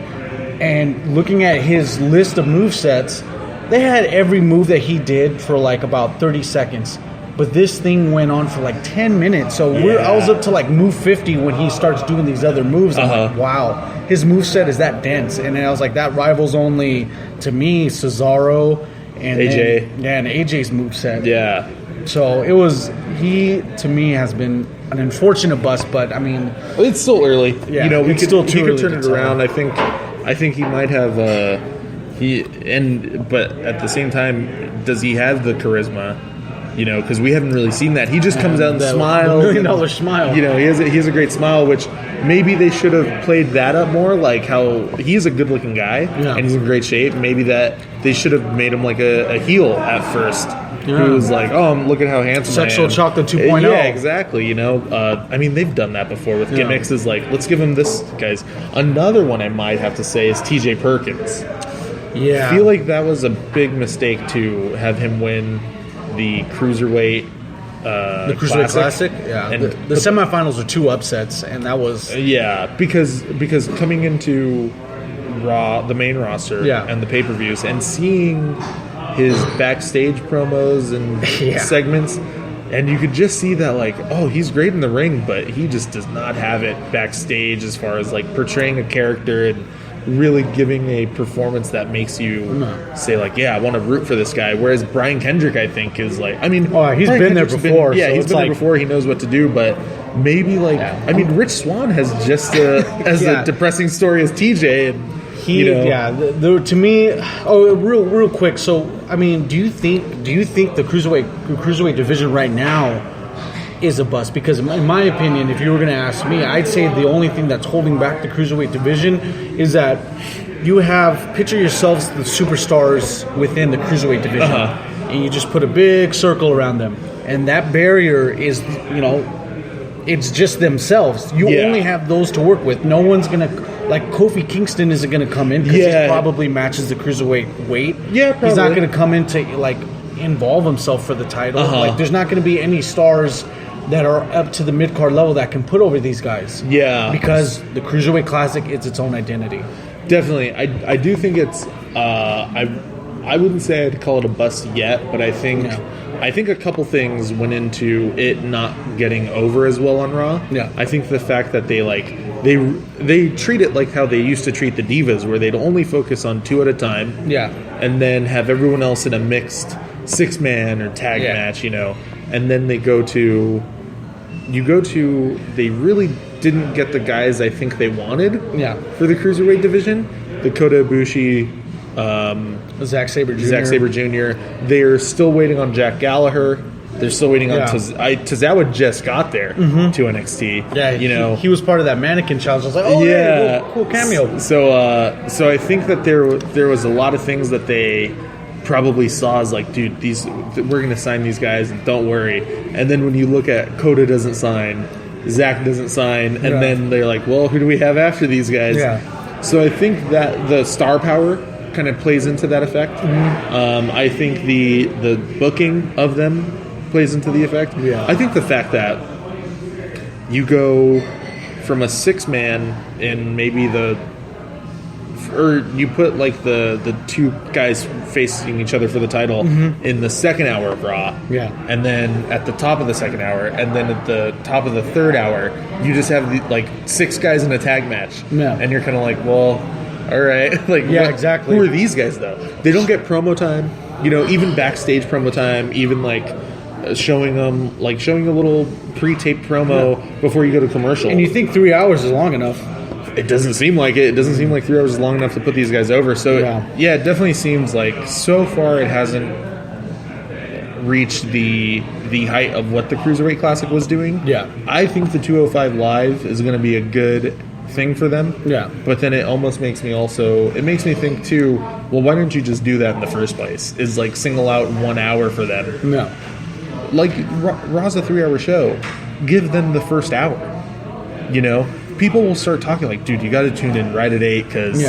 And looking at his list of movesets, they had every move that he did for like about 30 seconds. But this thing went on for like 10 minutes. So I was up to like move 50 when he starts doing these other moves. I'm like, wow, his moveset is that dense. And then I was like, that rivals only, to me, Cesaro and AJ. And AJ's moveset. yeah. So he, to me, has been an unfortunate bust. But I mean, It's still early. Yeah, you know, it's he still could too early turn to it tell. around. I think he might have but at the same time, does he have the charisma? You know, because we haven't really seen that. He just comes out and smiles. $1 million smile. You know, he has a great smile, which maybe they should have played that up more. Like how he's a good looking guy and he's in great shape. Maybe that they should have made him like a heel at first. Who was like, oh, look at how handsome Sexual I am. Chocolate 2.0. Yeah, exactly. You know, I mean, they've done that before with gimmicks. Is like, let's give him this, guys. Another one I might have to say is T.J. Perkins. Yeah. I feel like that was a big mistake to have him win the Cruiserweight the Cruiserweight Classic. Yeah. And the semifinals are 2 upsets, and that was... Yeah, because coming into Raw, the main roster, and the pay-per-views, and seeing his backstage promos and segments, and you could just see that, like, oh, he's great in the ring, but he just does not have it backstage as far as, like, portraying a character and really giving a performance that makes you say, like, yeah, I want to root for this guy. Whereas Brian Kendrick, I think, is like, I mean, he's Brian been Kendrick's there before. Yeah, so he's been there before. He knows what to do, but maybe, like, I mean, Rich Swann has just a depressing story as TJ, and to me, real quick. So, I mean, do you think the cruiserweight division right now is a bust? Because in my opinion, if you were going to ask me, I'd say the only thing that's holding back the cruiserweight division is that you have, picture yourselves the superstars within the cruiserweight division, and you just put a big circle around them, and that barrier is, you know, it's just themselves. You only have those to work with. No one's going to, like, Kofi Kingston isn't going to come in because he probably matches the cruiserweight weight. Yeah, probably. He's not going to come in to, like, involve himself for the title. Like, there's not going to be any stars that are up to the mid-card level that can put over these guys. Yeah. Because the Cruiserweight Classic is its own identity. Definitely. I do think it's... I wouldn't say I'd call it a bust yet, but I think a couple things went into it not getting over as well on Raw. Yeah. I think the fact that they treat it like how they used to treat the Divas, where they'd only focus on 2 at a time. Yeah. And then have everyone else in a mixed 6-man or tag match, you know. And then they they really didn't get the guys I think they wanted for the Cruiserweight division. The Kota Ibushi, Zack Sabre Jr. They're still waiting on Jack Gallagher. They're still waiting on Tozawa just got there to NXT. Yeah, you know, he was part of that mannequin challenge. I was like, oh, cool cameo. So I think that there was a lot of things that they probably saw as like, dude, we're going to sign these guys, and don't worry. And then when you look at Kota doesn't sign, Zach doesn't sign, and then they're like, well, who do we have after these guys? Yeah. So I think that the star power kind of plays into that effect. Mm-hmm. I think the booking of them plays into the effect. Yeah. I think the fact that you go from a 6-man in maybe or you put like the two guys facing each other for the title in the second hour of Raw. Yeah. And then at the top of the second hour, and then at the top of the third hour, you just have like 6 guys in a tag match. Yeah. And you're kind of like, well, all right. Like, yeah, exactly. Who are these guys though? They don't get promo time. You know, even backstage promo time, even like showing a little pre-taped promo before you go to commercial. And you think 3 hours is long enough. It doesn't seem like it. It doesn't seem like 3 hours is long enough to put these guys over. So, it definitely seems like so far it hasn't reached the height of what the Cruiserweight Classic was doing. Yeah. I think the 205 Live is going to be a good thing for them. Yeah. But then it almost makes me think too, well, why didn't you just do that in the first place? Is like single out 1 hour for them. No. Like, Raw's a 3-hour show. Give them the first hour. You know? People will start talking like, dude, you got to tune in right at 8 because,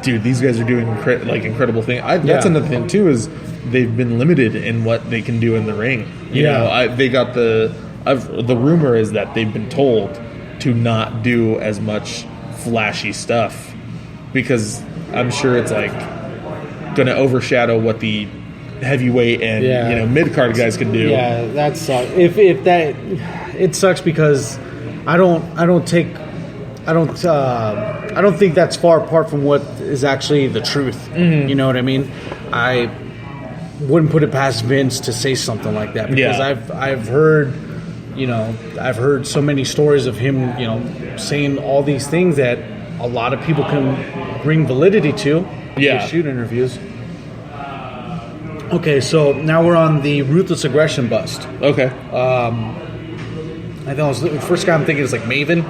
dude, these guys are doing incredible things. That's another thing too, is they've been limited in what they can do in the ring. You know, they got the rumor is that they've been told to not do as much flashy stuff because I'm sure it's like going to overshadow what the heavyweight and mid card guys can do. Yeah, that sucks. If that, it sucks because I don't think that's far apart from what is actually the truth. Mm-hmm. You know what I mean? I wouldn't put it past Vince to say something like that because I've heard so many stories of him, saying all these things that a lot of people can bring validity to. Yeah. Shoot interviews. Okay, so now we're on the Ruthless Aggression bust. Okay. I think the first guy I'm thinking is like Maven.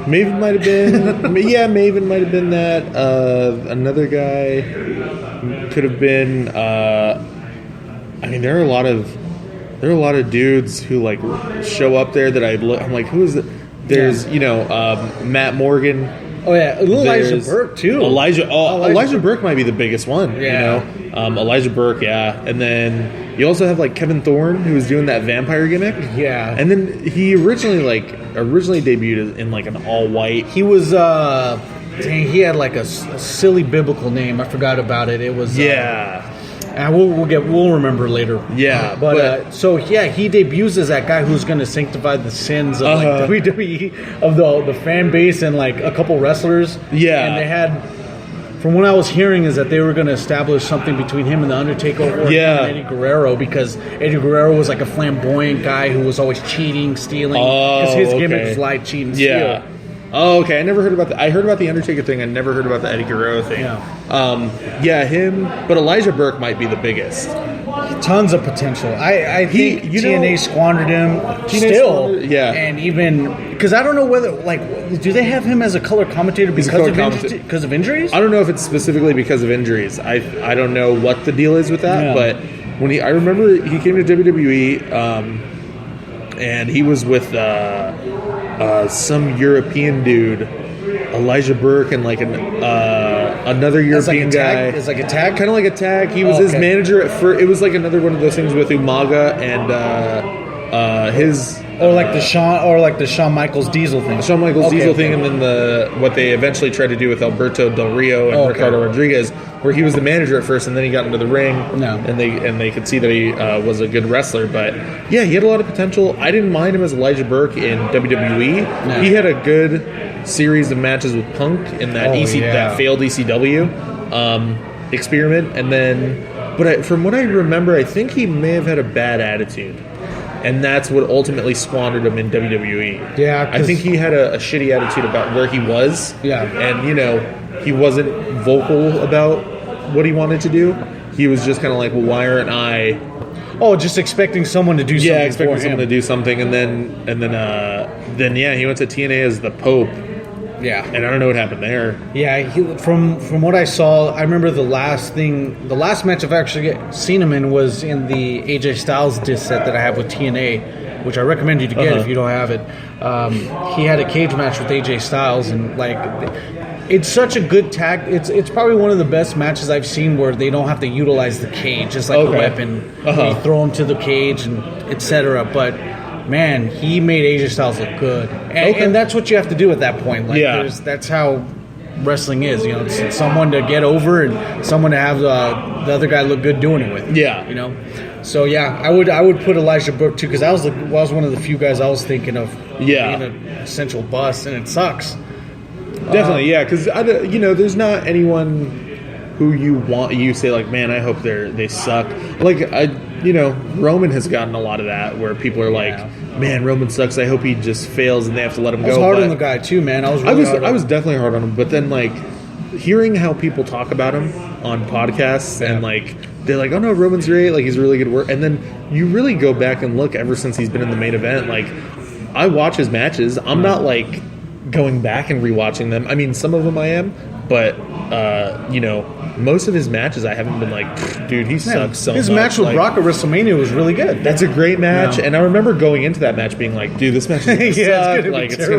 Maven might have been, Maven might have been that. Another guy could have been. There are a lot of dudes who like show up there that I'm like, who is it? There's Matt Morgan. Oh yeah, Elijah Burke too. Elijah Burke might be the biggest one. Yeah. Elijah Burke, and then you also have like Kevin Thorne, who was doing that vampire gimmick. Yeah. And then he originally debuted in like an all white. He was he had like a silly biblical name. I forgot about it. It was and we'll remember later. Yeah, but he debuts as that guy who's going to sanctify the sins of like WWE of the fan base and like a couple wrestlers. Yeah, and they had, from what I was hearing, is that they were going to establish something between him and the Undertaker or him and Eddie Guerrero, because Eddie Guerrero was like a flamboyant guy who was always cheating, stealing, because his gimmick was lie, cheat, and steal. Oh, okay. I never heard about that. I heard about the Undertaker thing. I never heard about the Eddie Guerrero thing. Him. But Elijah Burke might be the biggest. Tons of potential. I think TNA squandered him and even because I don't know whether do they have him as a color commentator because of injuries? I don't know if it's specifically because of injuries. I don't know what the deal is with that. But when I remember he came to WWE and he was with some European dude, Elijah Burke, and like another European guy. It's like a tag? Kind of like a tag. He was his manager at first. It was like another one of those things with Umaga and his... Or like the Shawn Michaels Diesel thing. The Shawn Michaels Diesel thing, and then what they eventually tried to do with Alberto Del Rio and Ricardo Rodriguez, where he was the manager at first, and then he got into the ring, and they could see that he was a good wrestler. But yeah, he had a lot of potential. I didn't mind him as Elijah Burke in WWE. No. He had a good series of matches with Punk in that that failed ECW experiment, and then, from what I remember, I think he may have had a bad attitude. And that's what ultimately squandered him in WWE. Yeah, I think he had a shitty attitude about where he was. Yeah, and he wasn't vocal about what he wanted to do. He was just kind of like, well, why aren't I? Oh, just expecting someone to do something. Yeah, expecting someone to do something, and then he went to TNA as the Pope. Yeah, and I don't know what happened there. Yeah, from what I saw, I remember the last match I've actually seen him in was in the AJ Styles disc set that I have with TNA, which I recommend you to get if you don't have it. He had a cage match with AJ Styles, and it's such a good tag. It's probably one of the best matches I've seen where they don't have to utilize the cage. It's like a weapon. You throw him to the cage and etc. But man, he made AJ Styles look good. And that's what you have to do at that point. Like, that's how wrestling is. You know, it's someone to get over and someone to have the other guy look good doing it with. Yeah. You know? So, yeah, I would put Elijah Burke, too, because I was one of the few guys I was thinking of being an essential bust, and it sucks. Definitely, because there's not anyone who you say like, man, I hope they suck. Like Roman has gotten a lot of that where people are like, man, Roman sucks. I hope he just fails and they have to let him go. I was hard on the guy too, man. I was definitely hard on him, but then like hearing how people talk about him on podcasts and like they're like, oh no, Roman's great, like he's really good work, and then you really go back and look ever since he's been in the main event. Like I watch his matches. I'm not like going back and rewatching them. I mean, some of them I am, but most of his matches I haven't been like, dude, he sucks so much. His match with Brock at WrestleMania was really good. That's a great match, and I remember going into that match being like, dude, this match is gonna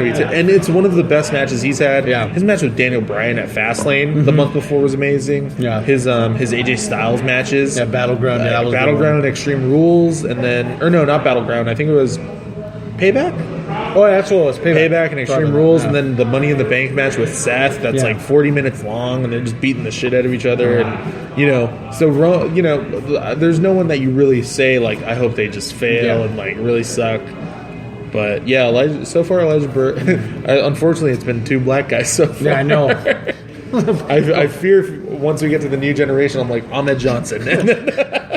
be and it's one of the best matches he's had. Yeah. His match with Daniel Bryan at Fastlane the month before was amazing. Yeah. His AJ Styles matches. Yeah, Battleground. That was Battleground and Extreme Rules, and then not Battleground. I think it was Payback. Oh, that's what it was. Payback and Extreme Rules, and then the Money in the Bank match with Seth. That's like 40 minutes long, and they're just beating the shit out of each other. And so there's no one that you really say like, I hope they just fail and like really suck. But yeah, Elijah Burke. Unfortunately, it's been two black guys so far. Yeah, I know. I fear once we get to the new generation, I'm like Ahmed Johnson.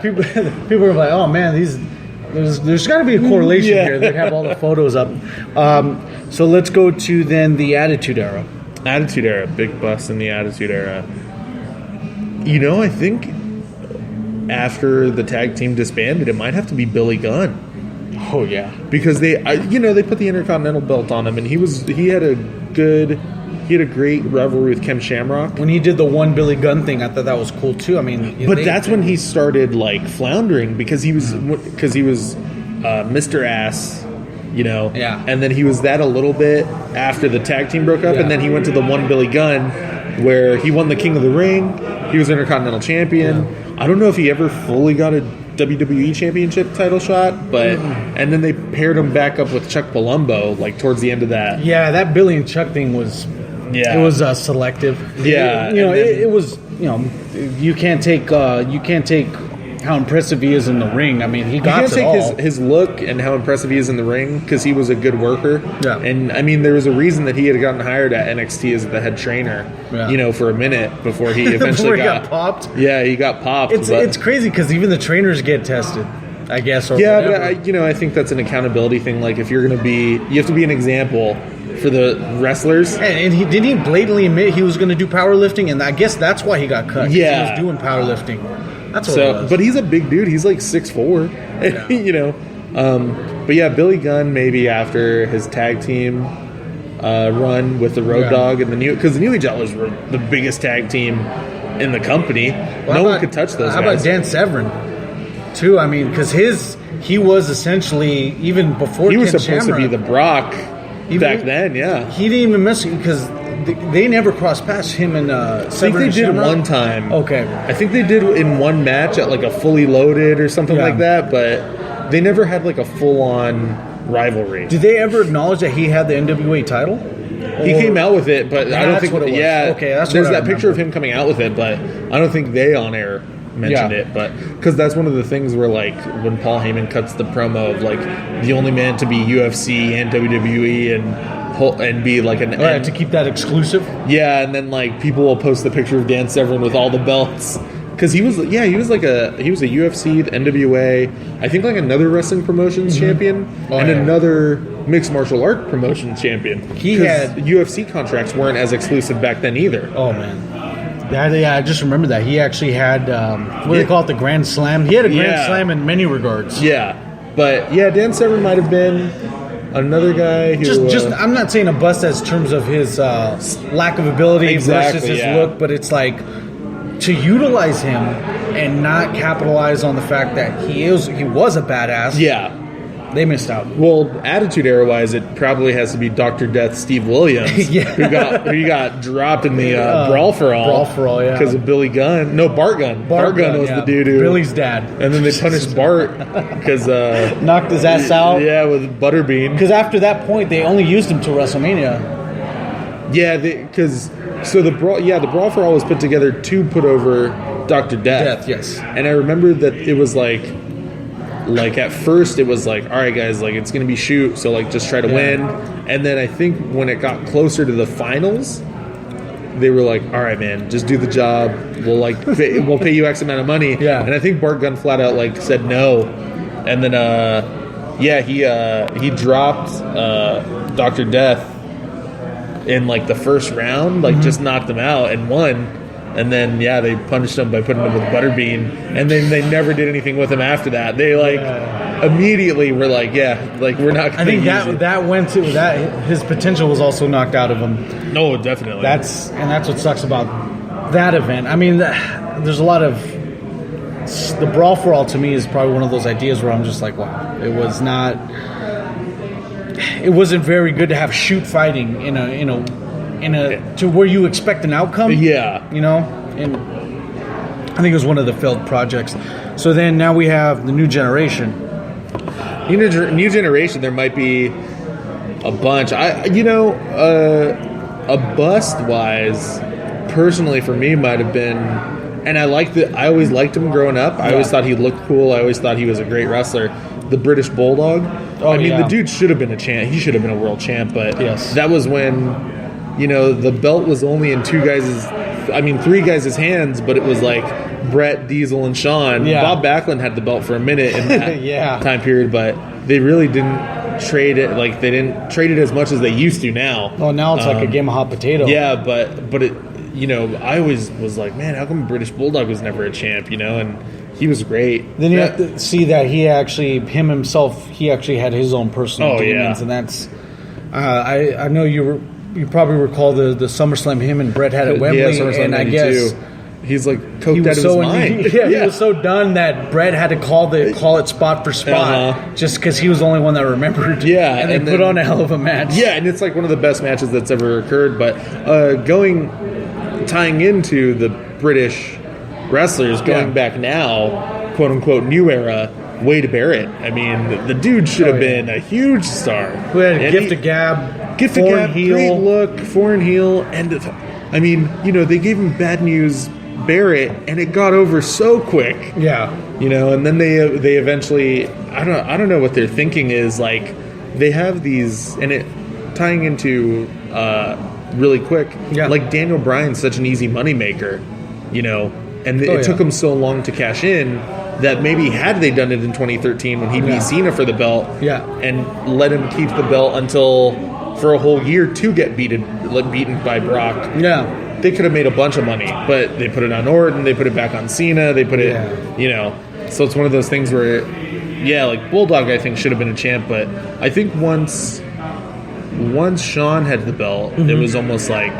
people are like, oh man, there's got to be a correlation here. They have all the photos up. So let's go to then the Attitude Era. Attitude Era, big bust in the Attitude Era. I think after the tag team disbanded, it might have to be Billy Gunn. Oh yeah, because they put the Intercontinental belt on him, and he had a great rivalry with Ken Shamrock. When he did the one Billy Gunn thing, I thought that was cool too. I mean, but that's when he started like floundering because he was Mr. Ass, Yeah. And then he was that a little bit after the tag team broke up, and then he went to the one Billy Gunn where he won the King of the Ring. He was Intercontinental Champion. I don't know if he ever fully got a WWE Championship title shot, but and then they paired him back up with Chuck Palumbo like towards the end of that. Yeah, that Billy and Chuck thing was. Yeah, it was selective. Yeah, it was. You can't take how impressive he is in the ring. I mean, he got it all. You can't take his look and how impressive he is in the ring because he was a good worker. Yeah, and I mean, there was a reason that he had gotten hired at NXT as the head trainer. Yeah. For a minute before he eventually got popped. Yeah, he got popped. It's crazy because even the trainers get tested. I guess. Or whatever. But I think that's an accountability thing. Like if you're going to be, you have to be an example for the wrestlers. And he blatantly admit he was going to do powerlifting, and I guess that's why he got cut. Yeah, he was doing powerlifting. That's what it was. But he's a big dude. He's like 6'4". Yeah. But yeah, Billy Gunn maybe after his tag team run with the Road Dogg and because the New Age Outlaws were the biggest tag team in the company. No one could touch those guys. How about Dan Severn too? I mean, because he was essentially even before he was supposed to be the Brock back then. Yeah, he didn't even miss it because they never crossed paths, him and Severn. I think they did one time. Okay, I think they did in one match at like a Fully Loaded or something like that, but they never had like a full-on rivalry. Did they ever acknowledge that he had the NWA title? He came out with it, but I don't think what it was. Yeah, okay, that's there's what that picture of him coming out with it, but I don't think they on air mentioned it. But because that's one of the things where like when Paul Heyman cuts the promo of like the only man to be UFC and WWE and be like to keep that exclusive. Yeah, and then like people will post the picture of Dan Severn with all the belts. Because he was a UFC, the NWA, I think like another wrestling promotions champion, another mixed martial art promotions champion. He had UFC contracts weren't as exclusive back then either. Oh man, I just remember that he actually had what do they call it, the Grand Slam. He had a Grand Slam in many regards. Yeah, but Dan Severn might have been another guy who just I'm not saying a bust as terms of his lack of ability versus his look, but it's like, to utilize him and not capitalize on the fact that he was a badass. Yeah. They missed out. Well, Attitude Era wise, it probably has to be Dr. Death Steve Williams, who got dropped in the Brawl for All. Yeah. Because of Billy Gunn. No, Bart Gunn. Bart Gunn was the dude who... Billy's dad. And then they punished Bart because... knocked his ass out. Yeah, with Butterbean. Because after that point, they only used him till WrestleMania. Yeah, because... So the Brawl for All was put together to put over Dr. Death. Yes. And I remember that it was like at first it was like, all right guys, like it's gonna be shoot, so like just try to win. And then I think when it got closer to the finals, they were like, all right man, just do the job, we'll pay you X amount of money. And I think Bart Gunn flat out like said no. And then he dropped Dr. Death in like the first round, like just knocked him out and won. And then, they punished him by putting him with Butterbean. And then they never did anything with him after that. They, immediately were like, we're not going to use it. That went to... that his potential was also knocked out of him. No, definitely. That's what sucks about that event. I mean, there's a lot of... The Brawl for All, to me, is probably one of those ideas where I'm just like, wow. It was not... It wasn't very good to have shoot fighting in a to where you expect an outcome. Yeah. And I think it was one of the failed projects. So then now we have the new generation. New generation, there might be a bunch. A bust-wise, personally for me might have been, and I always liked him growing up. I always thought he looked cool. I always thought he was a great wrestler. The British Bulldog. The dude should have been a champ. He should have been a world champ, but that was when... the belt was only in three guys' hands, but it was like Brett, Diesel, and Shawn. Yeah. Bob Backlund had the belt for a minute in that time period, but they really didn't trade it. Like, they didn't trade it as much as they used to now. Oh, now it's like a game of hot potato. Yeah, but it, I always was like, man, how come British Bulldog was never a champ, and he was great. Then you have to see that he actually had his own personal demons, and that's... I know you probably recall the SummerSlam him and Brett had at Wembley, and I guess he's like coked out of his mind. He was so done that Brett had to call it spot for spot just because he was the only one that remembered. Yeah, and they put on a hell of a match. Yeah, and it's like one of the best matches that's ever occurred. But tying into the British wrestlers going back now, quote unquote new era. Wade Barrett. I mean, the dude should have been a huge star. We had Gift of Gab, great look, foreign heel, and they gave him Bad News Barrett, and it got over so quick. Yeah, and then they eventually, I don't know what their thinking is. Like, they have these, and it tying into really quick. Yeah, like Daniel Bryan's such an easy moneymaker, and it took him so long to cash in. That maybe had they done it in 2013 when he beat Cena for the belt, and let him keep the belt for a whole year to get beaten by Brock, they could have made a bunch of money. But they put it on Orton, they put it back on Cena, they put it, So it's one of those things where, like Bulldog, I think should have been a champ, but I think once Shawn had the belt, it was almost like,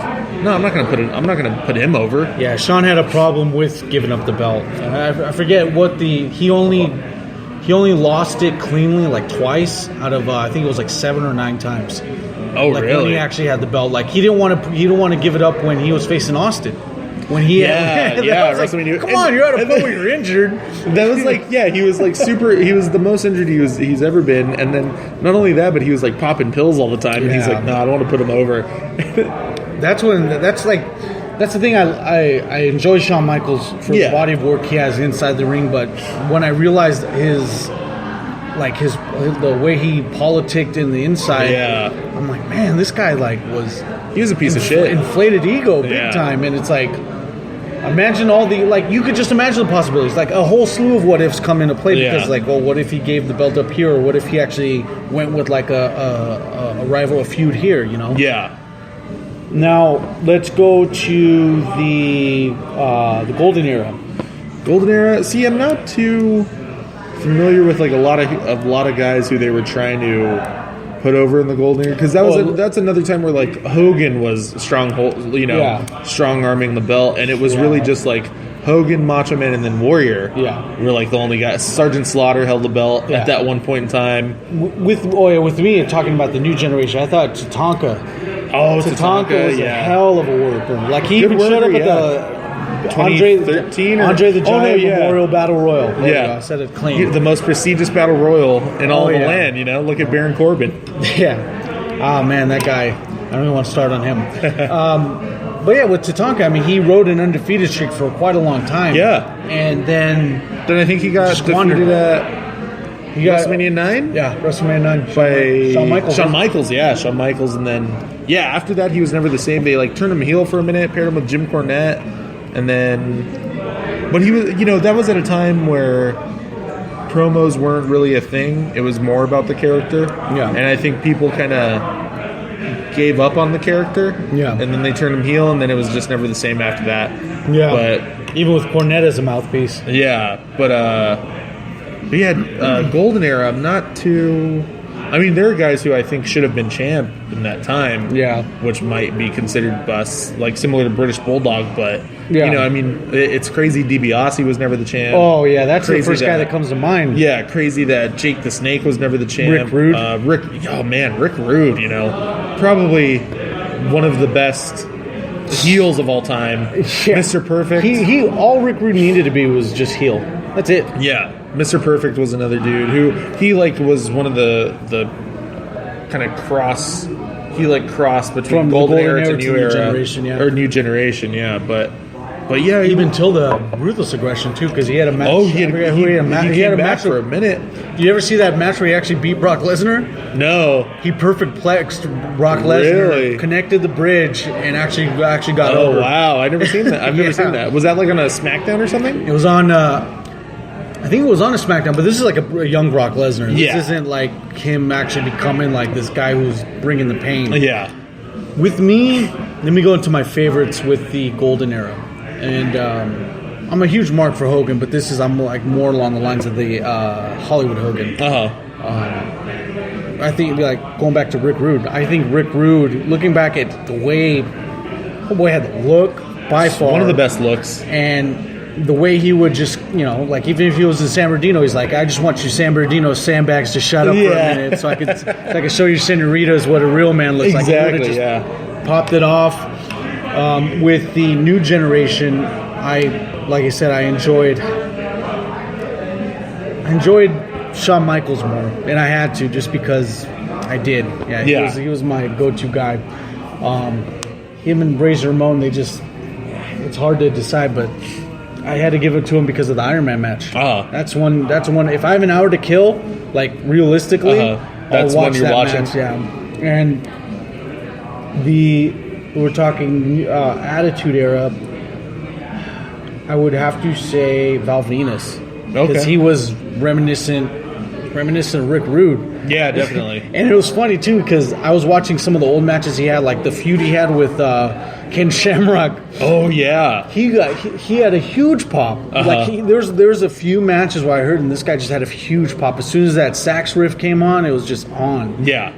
no, I'm not going to put him over. Yeah, Shawn had a problem with giving up the belt. I forget what he only lost it cleanly like twice out of I think it was like 7 or 9 times. Oh, like really? When he actually had the belt, like he didn't want to give it up when he was facing Austin. When he WrestleMania. Come on, you're at a point where you're injured. That was like, he was like super. He was the most injured he's ever been, and then not only that, but he was like popping pills all the time. And he's like, no, I don't want to put him over. That's the thing. I enjoy Shawn Michaels for the body of work he has inside the ring, but when I realized the way he politicked in the inside, I'm like, man, this guy he was a piece of shit, inflated ego big time, and it's like, imagine all the you could just imagine the possibilities, like a whole slew of what ifs come into play because what if he gave the belt up here, or what if he actually went with like a rival, a feud here, Now let's go to the Golden Era. Golden Era. See, I'm not too familiar with like a lot of guys who they were trying to put over in the Golden Era, because that's another time where like Hogan was strong arming the belt, and it was really just like Hogan, Macho Man, and then Warrior. Yeah. Were like the only guys. Sergeant Slaughter held the belt at that one point in time. With me talking about the new generation, I thought Tatanka. Oh, Tatanka was a hell of a worker. Like he Good even showed up worker, at the 2013 Andre the Giant yeah. Memorial Battle Royal. There you go. Yeah, I said it clean. The most prestigious battle royal in all the land. You know, look at Baron Corbin. Yeah. Oh man, that guy. I don't even want to start on him. But yeah, with Tatanka, I mean, he rode an undefeated streak for quite a long time. Yeah. And then I think he got defeated at WrestleMania 9? Yeah, WrestleMania 9 by Shawn Michaels. Shawn Michaels, and then after that he was never the same. They like turned him heel for a minute, paired him with Jim Cornette, and then but he was, that was at a time where promos weren't really a thing. It was more about the character. Yeah. And I think people kind of gave up on the character. Yeah. And then they turned him heel, and then it was just never the same after that. Yeah. But even with Cornette as a mouthpiece. Yeah, but Golden Era, I'm not too... I mean, there are guys who I think should have been champ in that time. Yeah. Which might be considered busts, like similar to British Bulldog, but, I mean, it's crazy DiBiase was never the champ. Oh, yeah, that's crazy the first guy that comes to mind. Yeah, crazy that Jake the Snake was never the champ. Rick Rude. Rick Rude, probably one of the best heels of all time. Yeah. Mr. Perfect. He all Rick Rude needed to be was just heel. That's it. Yeah. Mr. Perfect was another dude who he was one of the kind of cross between from Golden Era to New Era generation, or New Generation, but yeah, even till the Ruthless Aggression too, because he had a match. Oh, he had a match for a minute. You ever see that match where he actually beat Brock Lesnar? No. He perfect plexed Brock Lesnar, connected the bridge, and actually got over. Oh wow, I've never seen that. I've never seen that. Was that like on a SmackDown or something? It was on. I think it was on a SmackDown, but this is like a young Brock Lesnar. This isn't like him actually becoming like this guy who's bringing the pain. Yeah. With me, let me go into my favorites with the Golden Era. And I'm a huge mark for Hogan, but I'm like more along the lines of the Hollywood Hogan. I think like going back to Rick Rude. I think Rick Rude, looking back at the way, had the look by far one of the best looks, and the way he would just, like even if he was in San Bernardino, he's like, I just want you San Bernardino sandbags to shut up for a minute, so I could show you senoritas what a real man looks like. Exactly. Popped it off. With the new generation, like I said, I enjoyed Shawn Michaels more, and I had to just because I did. He was my go-to guy. Him and Razor Ramon, it's hard to decide, but I had to give it to him because of the Iron Man match. That's one. If I have an hour to kill, like realistically, that's I'll watch when you're that watching. match. Yeah, and we're talking Attitude Era. I would have to say Val Venus because he was reminiscent of Rick Rude. Yeah, definitely. And it was funny too because I was watching some of the old matches he had, like the feud he had with Ken Shamrock. Oh yeah, he had a huge pop. Like there's a few matches where I heard, and this guy just had a huge pop. As soon as that sax riff came on, it was just on. Yeah.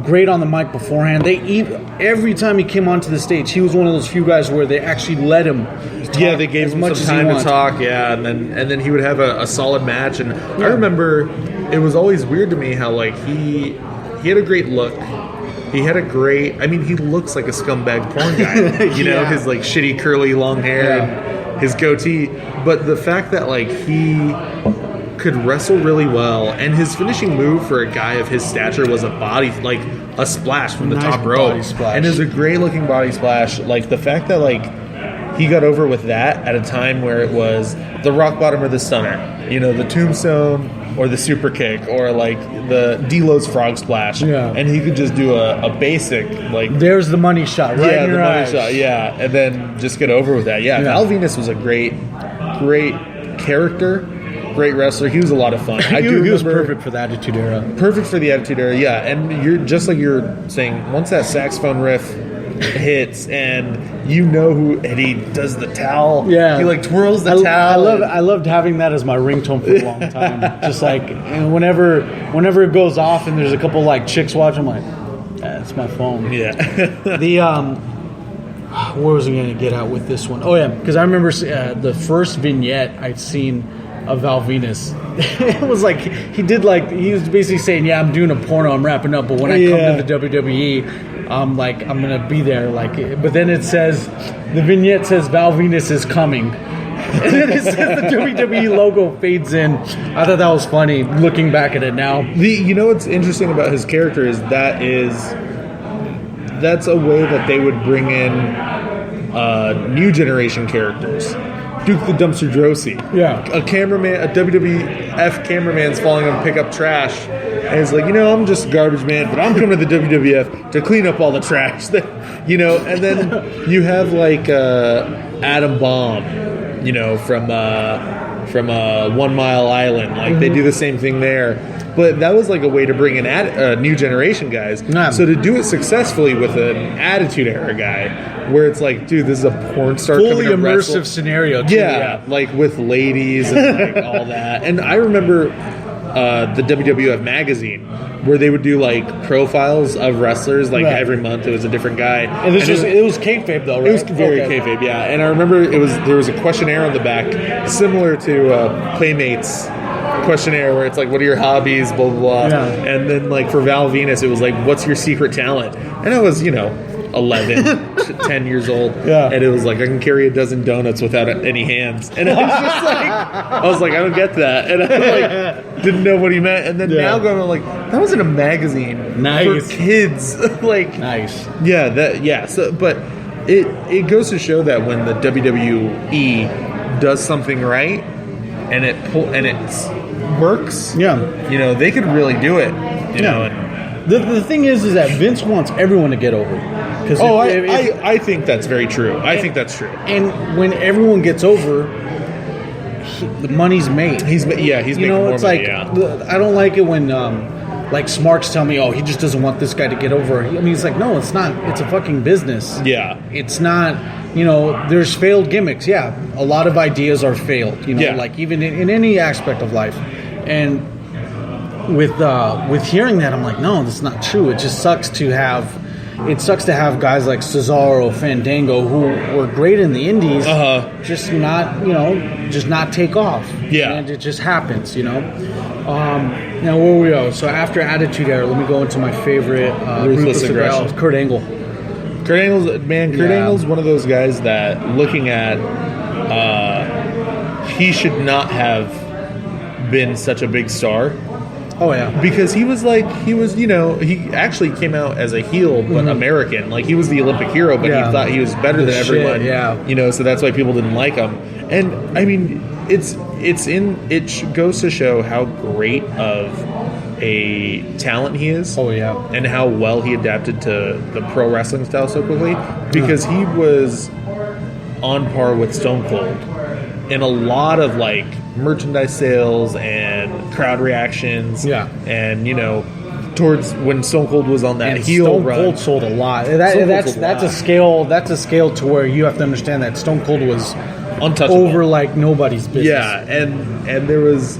Great on the mic beforehand. Every time he came onto the stage, he was one of those few guys where they actually let him talk. Yeah, they gave him some time to talk. Yeah, and then he would have a solid match. And I remember it was always weird to me how like he had a great look. He had a great... I mean, he looks like a scumbag porn guy. You know, his like shitty curly long hair and his goatee. But the fact that like he could wrestle really well, and his finishing move for a guy of his stature was a splash from the top rope. And it was a great looking body splash. Like the fact that like he got over with that at a time where it was the rock bottom or the stunner, the tombstone or the super kick or like the D-Lo's frog splash, and he could just do a basic like there's the money shot right in your eyes. Money shot, and then just get over with that. Val Venus was a great character, great wrestler. He was a lot of fun. He was perfect for the Attitude Era. Perfect for the Attitude Era, yeah. And you're just like you're saying, once that saxophone riff hits and and he does the towel. Yeah. He like twirls the towel. I loved having that as my ringtone for a long time. Just like whenever it goes off and there's a couple like chicks watching, I'm like, it's my phone. Yeah. Where was I going to get at with this one? Oh, yeah, because I remember the first vignette I'd seen of Val Venus. It was like, he was basically saying, yeah, I'm doing a porno, I'm wrapping up, but when I come to the WWE, I'm going to be there. But then it says, the vignette says Val Venus is coming. And then it says the WWE logo fades in. I thought that was funny, looking back at it now. You know what's interesting about his character is that's a way that they would bring in new generation characters. Duke the Dumpster Drosy. Yeah. A WWF cameraman's falling on pick up trash. And he's like, I'm just a garbage man, but I'm coming to the WWF to clean up all the trash. And then you have Adam Bomb, from 1 Mile Island. They do the same thing there. But that was a way to bring in new generation guys. Nah. So to do it successful with an Attitude Era guy, where it's this is a porn star fully coming to immersive wrestle. scenario too, With ladies and all that. And I remember the WWF magazine where they would do profiles of wrestlers every month. It was a different guy. And it was kayfabe though, right? It was very kayfabe, yeah. And I remember there was a questionnaire on the back similar to Playmates questionnaire where it's what are your hobbies, blah blah blah. Yeah. And then for Val Venus it was what's your secret talent? And I was 11 10 years old, and it was I can carry a dozen donuts without any hands, and I was just I don't get that, and I didn't know what he meant. And then now going that was in a magazine for kids. Nice. So but it goes to show that when the WWE does something right and it works, they could really do it, know. And the thing is that Vince wants everyone to get over. I think that's very true. I think that's true. And when everyone gets over, the money's made. He's making more money. I don't like it when Smarks tell me, oh, he just doesn't want this guy to get over. I mean, it's no, it's not. It's a fucking business. Yeah. It's not. There's failed gimmicks. Yeah, a lot of ideas are failed. Even in any aspect of life, and with hearing that, I'm no, that's not true. It just sucks to have. It sucks to have guys like Cesaro, Fandango, who were great in the indies, just not take off. Yeah. And it just happens, Now, where we go? So after Attitude Era, let me go into my favorite Ruthless Aggression. Kurt Angle. Kurt Angle's one of those guys that looking at, he should not have been such a big star. Oh yeah, because he he actually came out as a heel but American, he was the Olympic hero, but he thought he was better than everyone. So that's why people didn't like him. And I mean, it goes to show how great of a talent he is. Oh yeah, and how well he adapted to the pro wrestling style so quickly, because he was on par with Stone Cold in a lot of merchandise sales and crowd reactions. And towards when Stone Cold was on that heel Stone run, Cold sold a lot. That's a scale. That's a scale to where you have to understand that Stone Cold was untouchable, over nobody's business. Yeah, and there was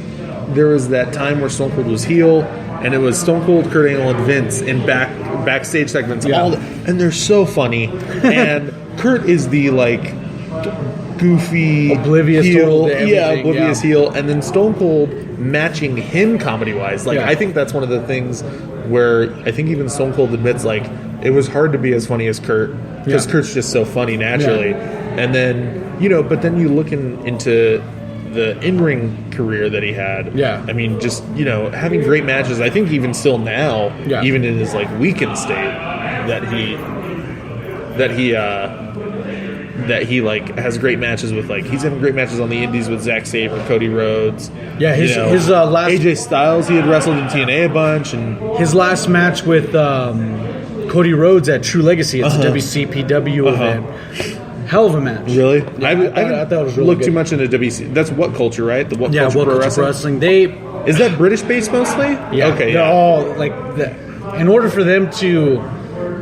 that time where Stone Cold was heel, and it was Stone Cold, Kurt Angle, and Vince in backstage segments. And they're so funny. And Kurt is the goofy, oblivious heel, to everything, oblivious heel, and then Stone Cold matching him comedy wise. I think that's one of the things where I think even Stone Cold admits it was hard to be as funny as Kurt, because Kurt's just so funny naturally. And then but then you look into the in-ring career that he had. I mean, just having great matches. I think even still now, even in his weakened state, that he has great matches with he's having great matches on the indies with Zack Sabre, Cody Rhodes. Yeah, his last AJ Styles, he had wrestled in TNA a bunch, and his last match with Cody Rhodes at True Legacy. It's a WCPW event. Hell of a match. Really? Yeah, I thought it was really look good. too much into WC. That's What Culture, right? The What Culture What Pro Culture Wrestling. Is that British based mostly? Yeah. Okay. They're all in order for them to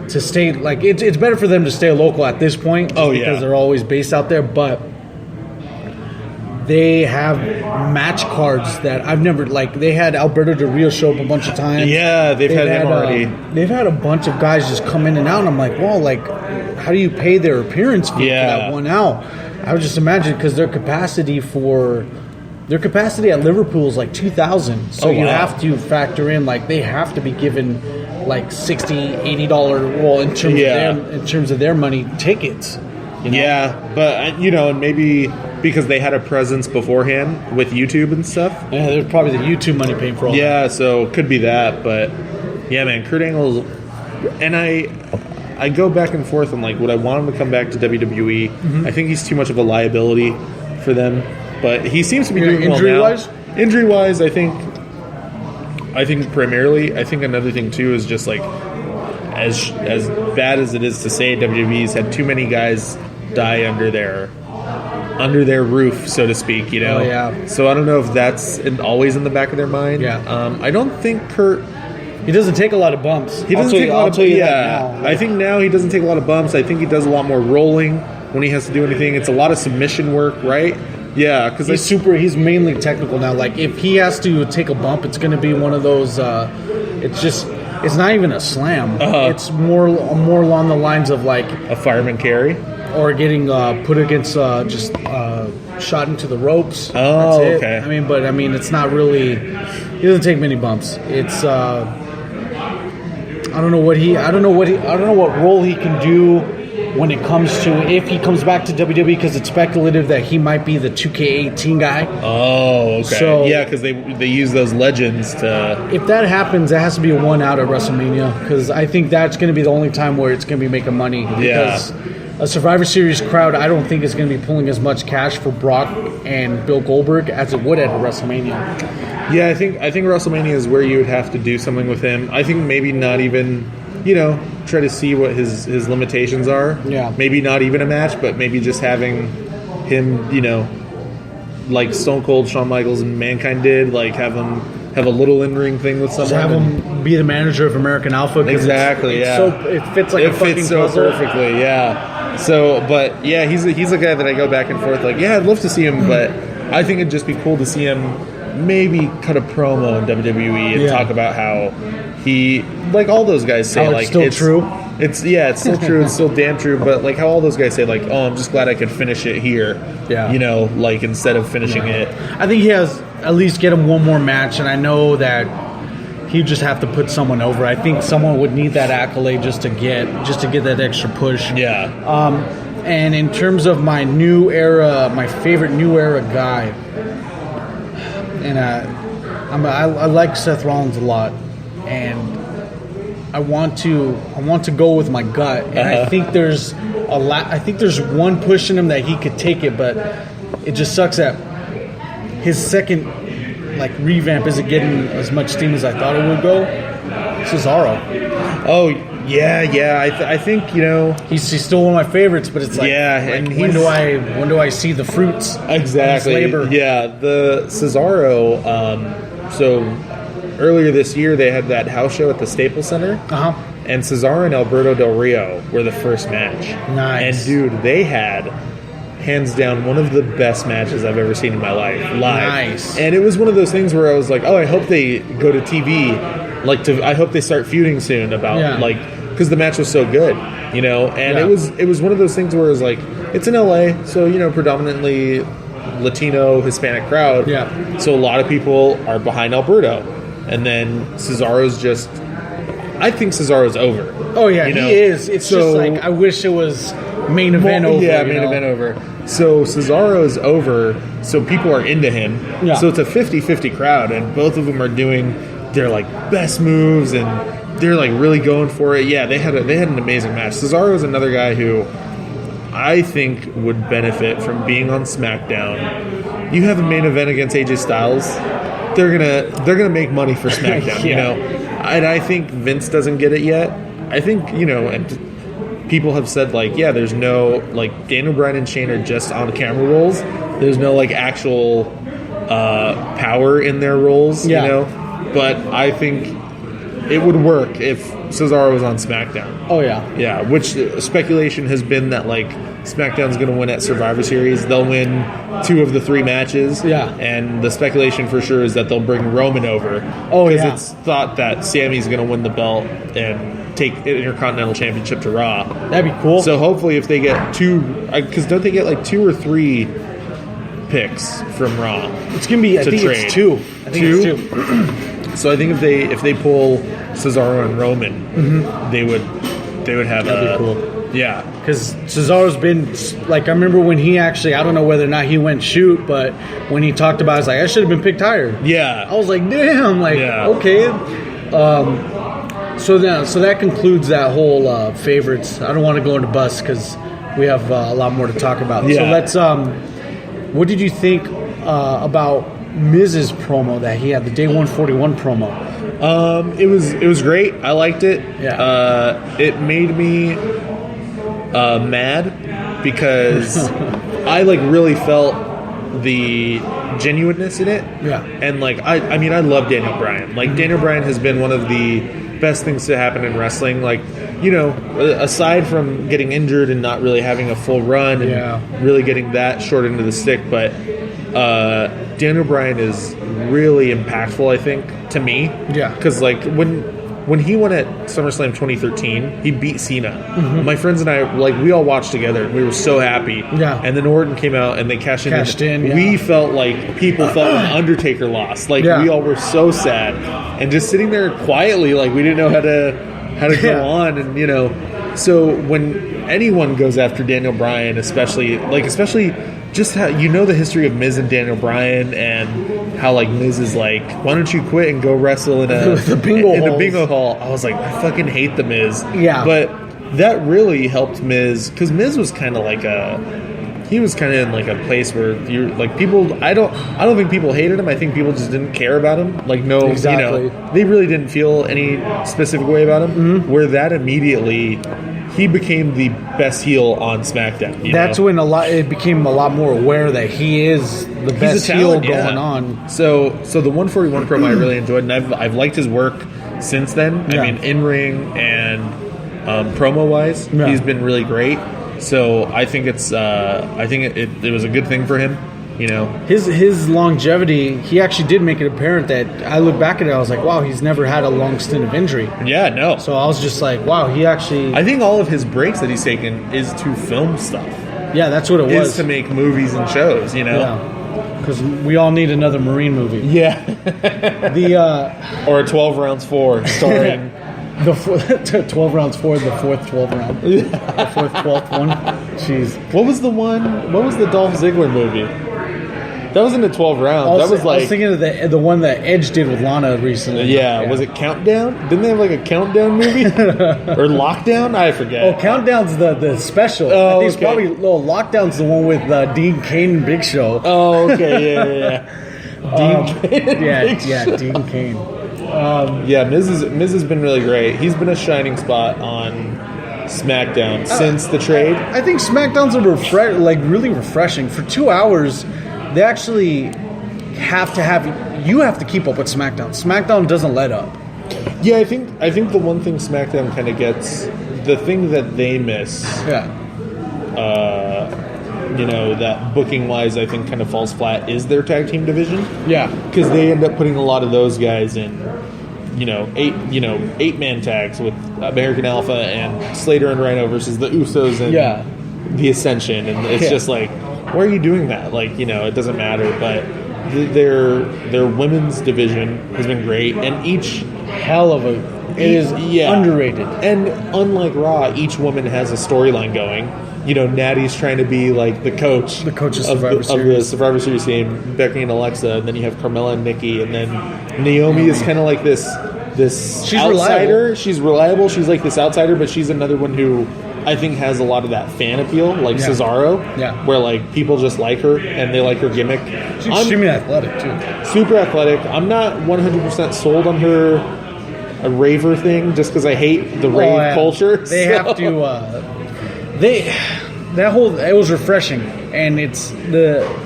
stay it's better for them to stay local at this point. Because they're always based out there, but they have match cards that I've never they had Alberto Del Rio show up a bunch of times. Yeah, they've had him already. They've had a bunch of guys just come in and out, and I'm well, how do you pay their appearance fee Yeah. for that one out? I would just imagine because their capacity at Liverpool is like 2,000. So you have to factor in like they have to be given like $60-$80 well in terms of their money tickets. You know? Yeah, but and maybe because they had a presence beforehand with YouTube and stuff. Yeah, there's probably the YouTube money paying for all that. Yeah, so could be that, but yeah, man, Kurt Angle's, and I go back and forth on like would I want him to come back to WWE? Mm-hmm. I think he's too much of a liability for them, but he seems to be doing well injury-wise? now. Injury-wise, I think primarily, I think another thing too is just like as bad as it is to say, WWE's had too many guys die under their roof, so to speak. Oh, yeah. So I don't know if that's always in the back of their mind. Yeah. I don't think Kurt. He doesn't take a lot of bumps. He doesn't take a lot of bumps. Yeah, I think now he doesn't take a lot of bumps. I think he does a lot more rolling when he has to do anything. It's a lot of submission work, right? Yeah, because he's mainly technical now. Like if he has to take a bump, it's going to be one of those. It's not even a slam. It's more along the lines of like a fireman carry, or getting put against shot into the ropes. Oh, That's it. okay. I mean, it's not really. He doesn't take many bumps. It's. I don't know what role he can do when it comes to if he comes back to WWE because it's speculative that he might be the 2K18 guy. Oh, okay. So, yeah, because they use those legends to. If that happens, it has to be a one out at WrestleMania because I think that's going to be the only time where it's going to be making money. Because a Survivor Series crowd, I don't think is going to be pulling as much cash for Brock and Bill Goldberg as it would at a WrestleMania. Yeah, I think WrestleMania is where you would have to do something with him. I think maybe not even, try to see what his limitations are. Yeah. Maybe not even a match, but maybe just having him, like Stone Cold Shawn Michaels and Mankind did, like have him have a little in-ring thing with someone. Just have him be the manager of American Alpha. Exactly, it's yeah. So, it fits like a fucking fits so puzzle. perfectly, yeah. So, but yeah, he's a guy that I go back and forth like, yeah, I'd love to see him, but I think it'd just be cool to see him maybe cut a promo in WWE and talk about how he, like all those guys say, it's still true. It's still true. It's still damn true. But like how all those guys say, like, oh, I'm just glad I could finish it here. Yeah. Like instead of finishing it. I think he has at least get him one more match, and I know that he'd just have to put someone over. I think someone would need that accolade just to get that extra push. Yeah. And in terms of my favorite new era guy, and I like Seth Rollins a lot, and I want to go with my gut, and I think there's a lot. I think there's one push in him that he could take it, but it just sucks that his second revamp isn't getting as much steam as I thought it would go. Cesaro. Oh yeah. I think he's still one of my favorites, but it's like and when do I see the fruits? Exactly. Of his labor? Yeah, the Cesaro. So earlier this year they had that house show at the Staples Center. And Cesaro and Alberto Del Rio were the first match. Nice. And dude, they had hands down one of the best matches I've ever seen in my life live. Nice. And it was one of those things where I was like, oh, I hope they go to TV. I hope they start feuding soon about because the match was so good, and it was one of those things where it was like, it's in LA, so predominantly Latino, Hispanic crowd. Yeah. So a lot of people are behind Alberto. And then Cesaro's I think Cesaro's over. Oh yeah, he is. It's just like I wish it was main event over. Yeah, main event over. So Cesaro's over, so people are into him. Yeah. So it's a 50-50 crowd, and both of them are doing their best moves, and they're really going for it. Yeah, they had an amazing match. Cesaro's another guy who I think would benefit from being on SmackDown. You have a main event against AJ Styles. They're gonna make money for SmackDown, and I think Vince doesn't get it yet. I think and people have said there's no Daniel Bryan and Shane are just on camera roles. There's no actual power in their roles, But I think it would work if Cesaro was on SmackDown. Oh yeah, which speculation has been that SmackDown's going to win at Survivor Series. They'll win 2 of the 3 matches. Yeah. And the speculation for sure is that they'll bring Roman over. Oh, Because it's thought that Sammy's going to win the belt and take an Intercontinental Championship to Raw. That'd be cool. So hopefully if they get 2, because don't they get like 2 or 3 picks from Raw? It's gonna be. I think trade? it's 2. I think it's 2. So I think if they pull Cesaro and Roman, they would have That'd be cool. Yeah, because Cesaro's been like, I remember when he actually, I don't know whether or not he went shoot, but when he talked about it, it's like, I should have been picked higher. Yeah, I was like, damn, like, okay. So that concludes that whole favorites. I don't want to go into bus because we have a lot more to talk about. Yeah. So let's. What did you think about Miz's promo that he had, the Day 141 promo? It was great. I liked it. Yeah. It made me mad because I like really felt the genuineness in it. Yeah. And like I mean I love Daniel Bryan. Like Daniel Bryan has been one of the best things to happen in wrestling. Like, you know, aside from getting injured and not really having a full run and really getting that short into the stick, but Daniel Bryan is really impactful, I think, to me. Yeah. Because like when he won at SummerSlam 2013, he beat Cena. My friends and I, like, we all watched together, and we were so happy. Yeah. And then Orton came out, and they cashed in. Yeah. We felt like people felt when Undertaker lost. Like, we all were so sad. And just sitting there quietly, like, we didn't know how to go on. And, you know, so when anyone goes after Daniel Bryan, especially just how, you know, the history of Miz and Daniel Bryan and how, like, Miz is like, why don't you quit and go wrestle in a bingo hall? I was like, I fucking hate the Miz. Yeah. But that really helped Miz, because Miz was kind of like he was kind of in like a place where you like people. I don't think people hated him. I think people just didn't care about him. Like, no, exactly. You know, they really didn't feel any specific way about him. Where that immediately, he became the best heel on SmackDown. That's when it became a lot more aware that he is the best heel going on. So the 141 promo I really enjoyed, and I've liked his work since then. Yeah. I mean, in ring and promo wise, he's been really great. So I think it was a good thing for him. You know, his longevity. He actually did make it apparent that I look back at it. I was like, wow, he's never had a long stint of injury. Yeah, no. So I was just like, wow, he actually. I think all of his breaks that he's taken is to film stuff. Yeah, that's what it was. Is to make movies and shows. You know. Yeah. Because we all need another Marine movie. Yeah. Or a 12 rounds 4 starring. The 12 rounds for the fourth 12 round. The fourth 12th one. Jeez. What was the Dolph Ziggler movie? That was in the 12 rounds. I was thinking of the one that Edge did with Lana recently. Yeah, was it Countdown? Didn't they have like a Countdown movie? Or Lockdown? I forget. Oh, Countdown's the special. Oh, I think it's probably Lockdown's the one with Dean Cain and Big Show. Oh, okay, yeah. Dean Cain. Dean Cain. Miz has been really great. He's been a shining spot on SmackDown since the trade. I think SmackDown's really refreshing. For 2 hours, they actually have to keep up with SmackDown. SmackDown doesn't let up. Yeah, I think the one thing SmackDown kind of gets, the thing that they miss, you know, that booking wise I think kind of falls flat is their tag team division. Yeah, because they end up putting a lot of those guys in, eight-man tags with American Alpha and Slater and Rhino versus the Usos and the Ascension, and it's just like, why are you doing that? Like, you know, it doesn't matter. But their women's division has been great, and each hell of a it is underrated. And unlike Raw, each woman has a storyline going. You know, Natty's trying to be like the coach of the Survivor Series team, Becky and Alexa, and then you have Carmella and Nikki, and then Naomi is kind of like this she's outsider. Reliable. She's reliable. She's like this outsider, but she's another one who I think has a lot of that fan appeal, like Cesaro, where like people just like her and they like her gimmick. She's extremely athletic too. Super athletic. I'm not 100% sold on her a raver thing, just because I hate the rave culture. They have to. It was refreshing, and it's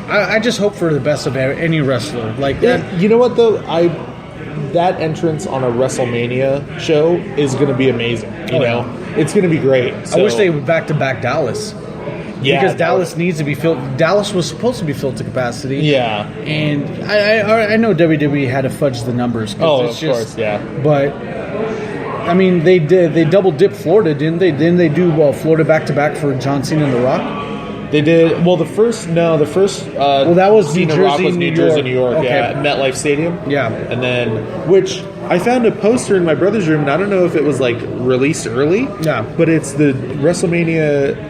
I just hope for the best of any wrestler like that. You know what though, that entrance on a WrestleMania show is going to be amazing. You know, it's going to be great. So. I wish they would back-to-back Dallas. Yeah, because Dallas needs to be filled. Dallas was supposed to be filled to capacity. Yeah, and I know WWE had to fudge the numbers. Oh, of course, yeah. But I mean, they double dipped Florida, didn't they? Didn't they do Florida back to back for John Cena and The Rock? They did. Well, the first. Well, that was Cena New Rock Jersey, was New Jersey, New York. Okay. Yeah, MetLife Stadium. Yeah, and then which I found a poster in my brother's room, and I don't know if it was like released early. Yeah, but it's the WrestleMania.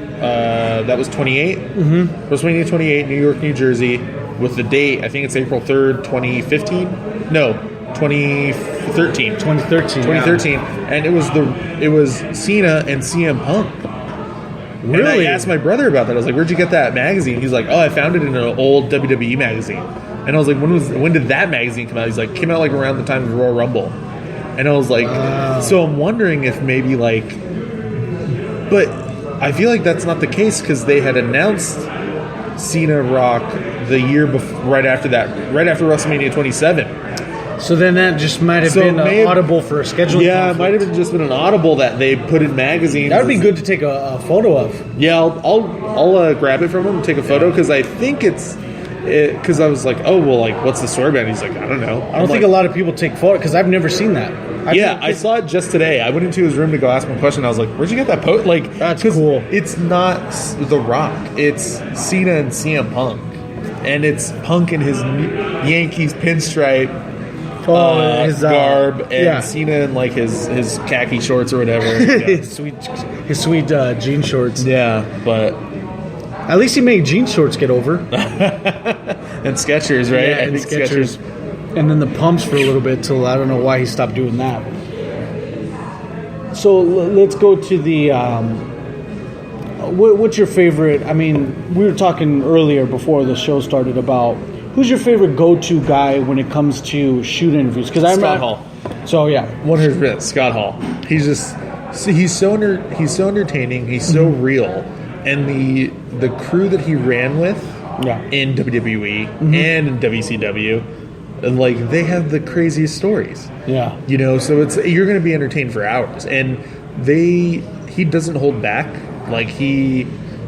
That was 28. Mm-hmm. WrestleMania 28, New York, New Jersey, with the date. I think it's April 3rd, 2015. No, 2013. 2013, yeah. and it was Cena and CM Punk. Really? And I asked my brother about that. I was like, "Where'd you get that magazine?" He's like, "Oh, I found it in an old WWE magazine." And I was like, "When did that magazine come out?" He's like, "Came out like around the time of the Royal Rumble." And I was like, "So I'm wondering if maybe like," but I feel like that's not the case because they had announced Cena Rock the year before, right after WrestleMania 27. So then that just might have been an audible for a scheduling. Yeah, conflict. it might have been just been an audible that they put in magazines. That would be good to take a photo of. Yeah, I'll grab it from him and take a photo because I think because I was like, oh well, like what's the story about it? He's like, I don't know. I don't think a lot of people take photos because I've never seen that. I saw it just today. I went into his room to go ask him a question. I was like, where'd you get that post? Like, that's cool. It's not The Rock. It's Cena and CM Punk, and it's Punk in his Yankees pinstripe. His garb and Cena in like his khaki shorts or whatever. his sweet jean shorts. Yeah, but at least he made jean shorts get over. And Skechers, right? Yeah, and Skechers. And then the pumps for a little bit till I don't know why he stopped doing that. So let's go to the. What's your favorite? I mean, we were talking earlier before the show started about. Who's your favorite go-to guy when it comes to shoot interviews? Because Scott Hall. So yeah, 100%. Scott Hall. He's so entertaining. He's so real, and the crew that he ran with, in WWE and in WCW, like they have the craziest stories. Yeah, you know, so you're going to be entertained for hours, and he doesn't hold back. Like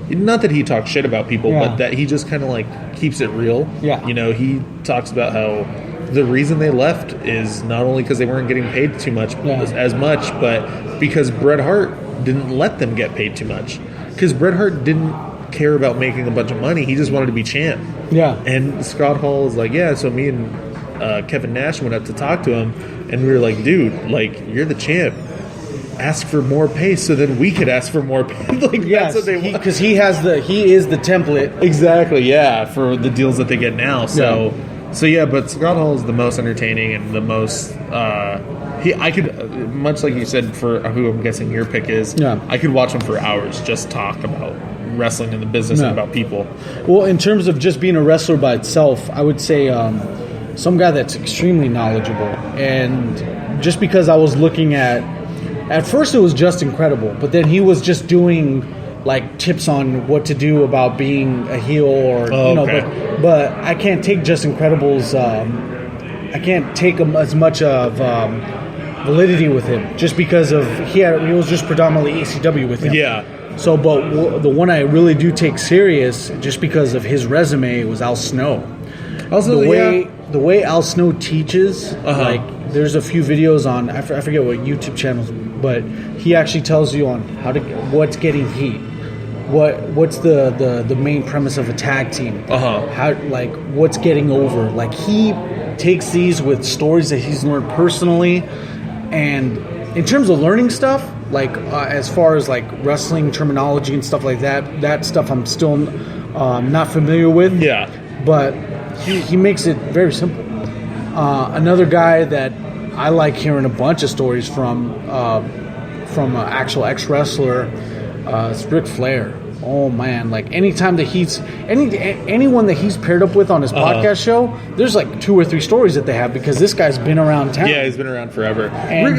not that he talks shit about people, but that he just kind of like keeps it real. Yeah. You know, he talks about how the reason they left is not only because they weren't getting paid too much as much, but because Bret Hart didn't let them get paid too much. Because Bret Hart didn't care about making a bunch of money. He just wanted to be champ. Yeah. And Scott Hall is like, so me and Kevin Nash went up to talk to him, and we were like, dude, like, you're the champ. Ask for more pay so then we could ask for more pay. That's what they want. Because he is the template. Exactly, for the deals that they get now. So but Scott Hall is the most entertaining and the most I could, much like you said, for who I'm guessing your pick is, I could watch him for hours just talk about wrestling and the business and about people. Well, in terms of just being a wrestler by itself, I would say some guy that's extremely knowledgeable. And just because I was looking at first it was Just Incredible, but then he was just doing like tips on what to do about being a heel or but I can't take Just Incredible's I can't take him as much of validity with him just because of he was just predominantly ECW with him. Yeah. So, but the one I really do take serious just because of his resume was Al Snow. Also, the way Al Snow teaches, like there's a few videos on I forget what YouTube channels, but he actually tells you on what's getting heat, what's the main premise of a tag team, how like what's getting over. Like he takes these with stories that he's learned personally, and in terms of learning stuff, like as far as like wrestling terminology and stuff like that stuff I'm still not familiar with. Yeah, but he makes it very simple. Another guy that I like hearing a bunch of stories from an actual ex-wrestler, is Ric Flair. Oh man, like anytime that anyone that he's paired up with on his podcast show, there's like 2 or 3 stories that they have because this guy's been around town. Yeah, he's been around forever.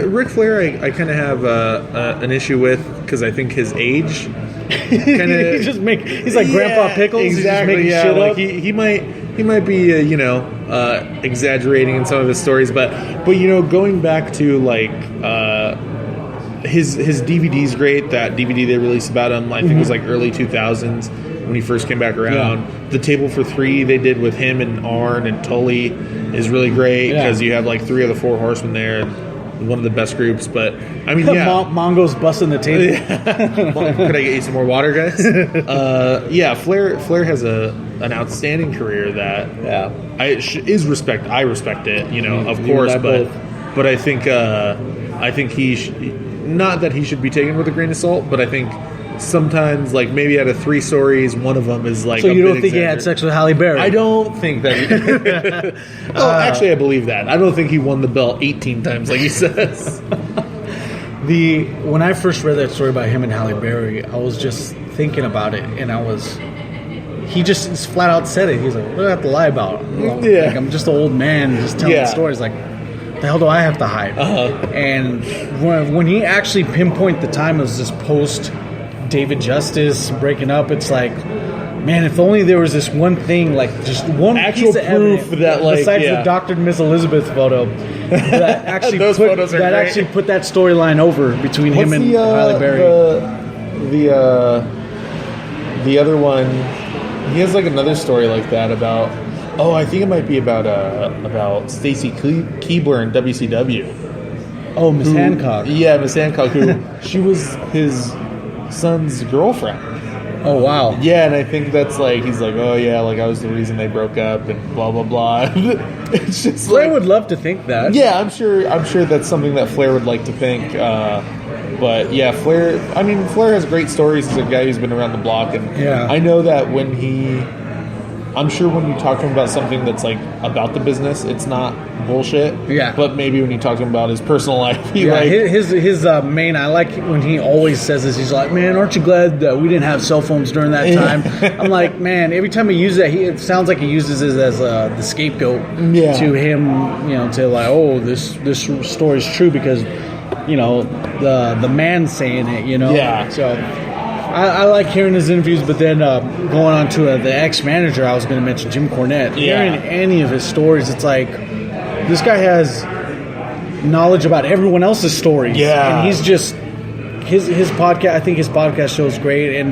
Ric Flair, I kind of have an issue with because I think his age kind of he's like Grandpa Pickles. Exactly. He's just making shit up. He might be exaggerating in some of his stories, but going back to like his DVD's great. That DVD they released about him, I think it was like early 2000s when he first came back around. Yeah. The Table for 3 they did with him and Arn and Tully is really great because you have like 3 of the 4 horsemen there. one of the best groups. But I mean, yeah, Mongo's busting the table. Could I get you some more water, guys? Yeah, Flair has an outstanding career that is respect. I respect it, of course, but I think not that he should be taken with a grain of salt, but I think sometimes, like, maybe out of 3 stories, one of them is like. So you don't think he had sex with Halle Berry? I don't think that. Actually, I believe that. I don't think he won the belt 18 times, like he says. When I first read that story about him and Halle Berry, I was just thinking about it, and he just flat out said it. He's like, "What do I have to lie about? Like, I'm just an old man just telling stories. Like, the hell do I have to hide?" And when he actually pinpointed the time, it was this post David Justice breaking up. It's like, man, if only there was this one thing, like just one actual piece of proof evidence, that, like, besides the Dr. and Miss Elizabeth photo, that actually actually put that storyline over between him and Halle Berry. The other one, he has like another story like that about. Oh, I think it might be about Stacy Keibler in WCW. Oh, Miss Hancock. Yeah, Miss Hancock, who she was his son's girlfriend. Oh, wow. Yeah, and I think that's like, he's like, oh yeah, like I was the reason they broke up and blah blah blah. It's just Flair would love to think that. Yeah, I'm sure that's something that Flair would like to think. But yeah, Flair has great stories. He's a guy who's been around the block, and I know that I'm sure when you talk to him about something that's like about the business, it's not bullshit. Yeah. But maybe when you talk to him about his personal life, his main. I like when he always says this. He's like, "Man, aren't you glad that we didn't have cell phones during that time?" I'm like, man, every time he uses that, it sounds like he uses it as the scapegoat to him. To like, oh, this story's true because the man's saying it. Yeah. So. I like hearing his interviews, but then going on to the ex-manager, I was going to mention Jim Cornette. Hearing any of his stories, it's like this guy has knowledge about everyone else's stories. Yeah, and he's just his podcast. I think his podcast show is great, and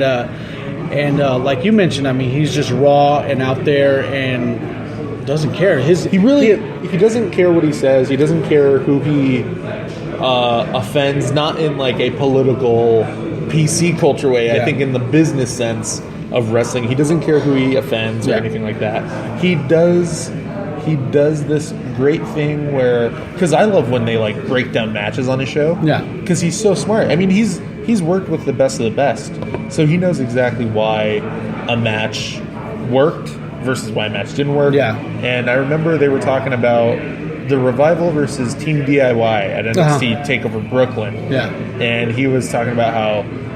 like you mentioned, I mean, he's just raw and out there and doesn't care. He doesn't care what he says. He doesn't care who he offends. Not in like a political PC culture way. I think in the business sense of wrestling, he doesn't care who he offends or anything like that. He does this great thing where, because I love when they like break down matches on his show. Yeah, because he's so smart. I mean, he's worked with the best of the best, so he knows exactly why a match worked versus why a match didn't work. Yeah, and I remember they were talking about the Revival versus Team DIY at NXT TakeOver Brooklyn. Yeah. And he was talking about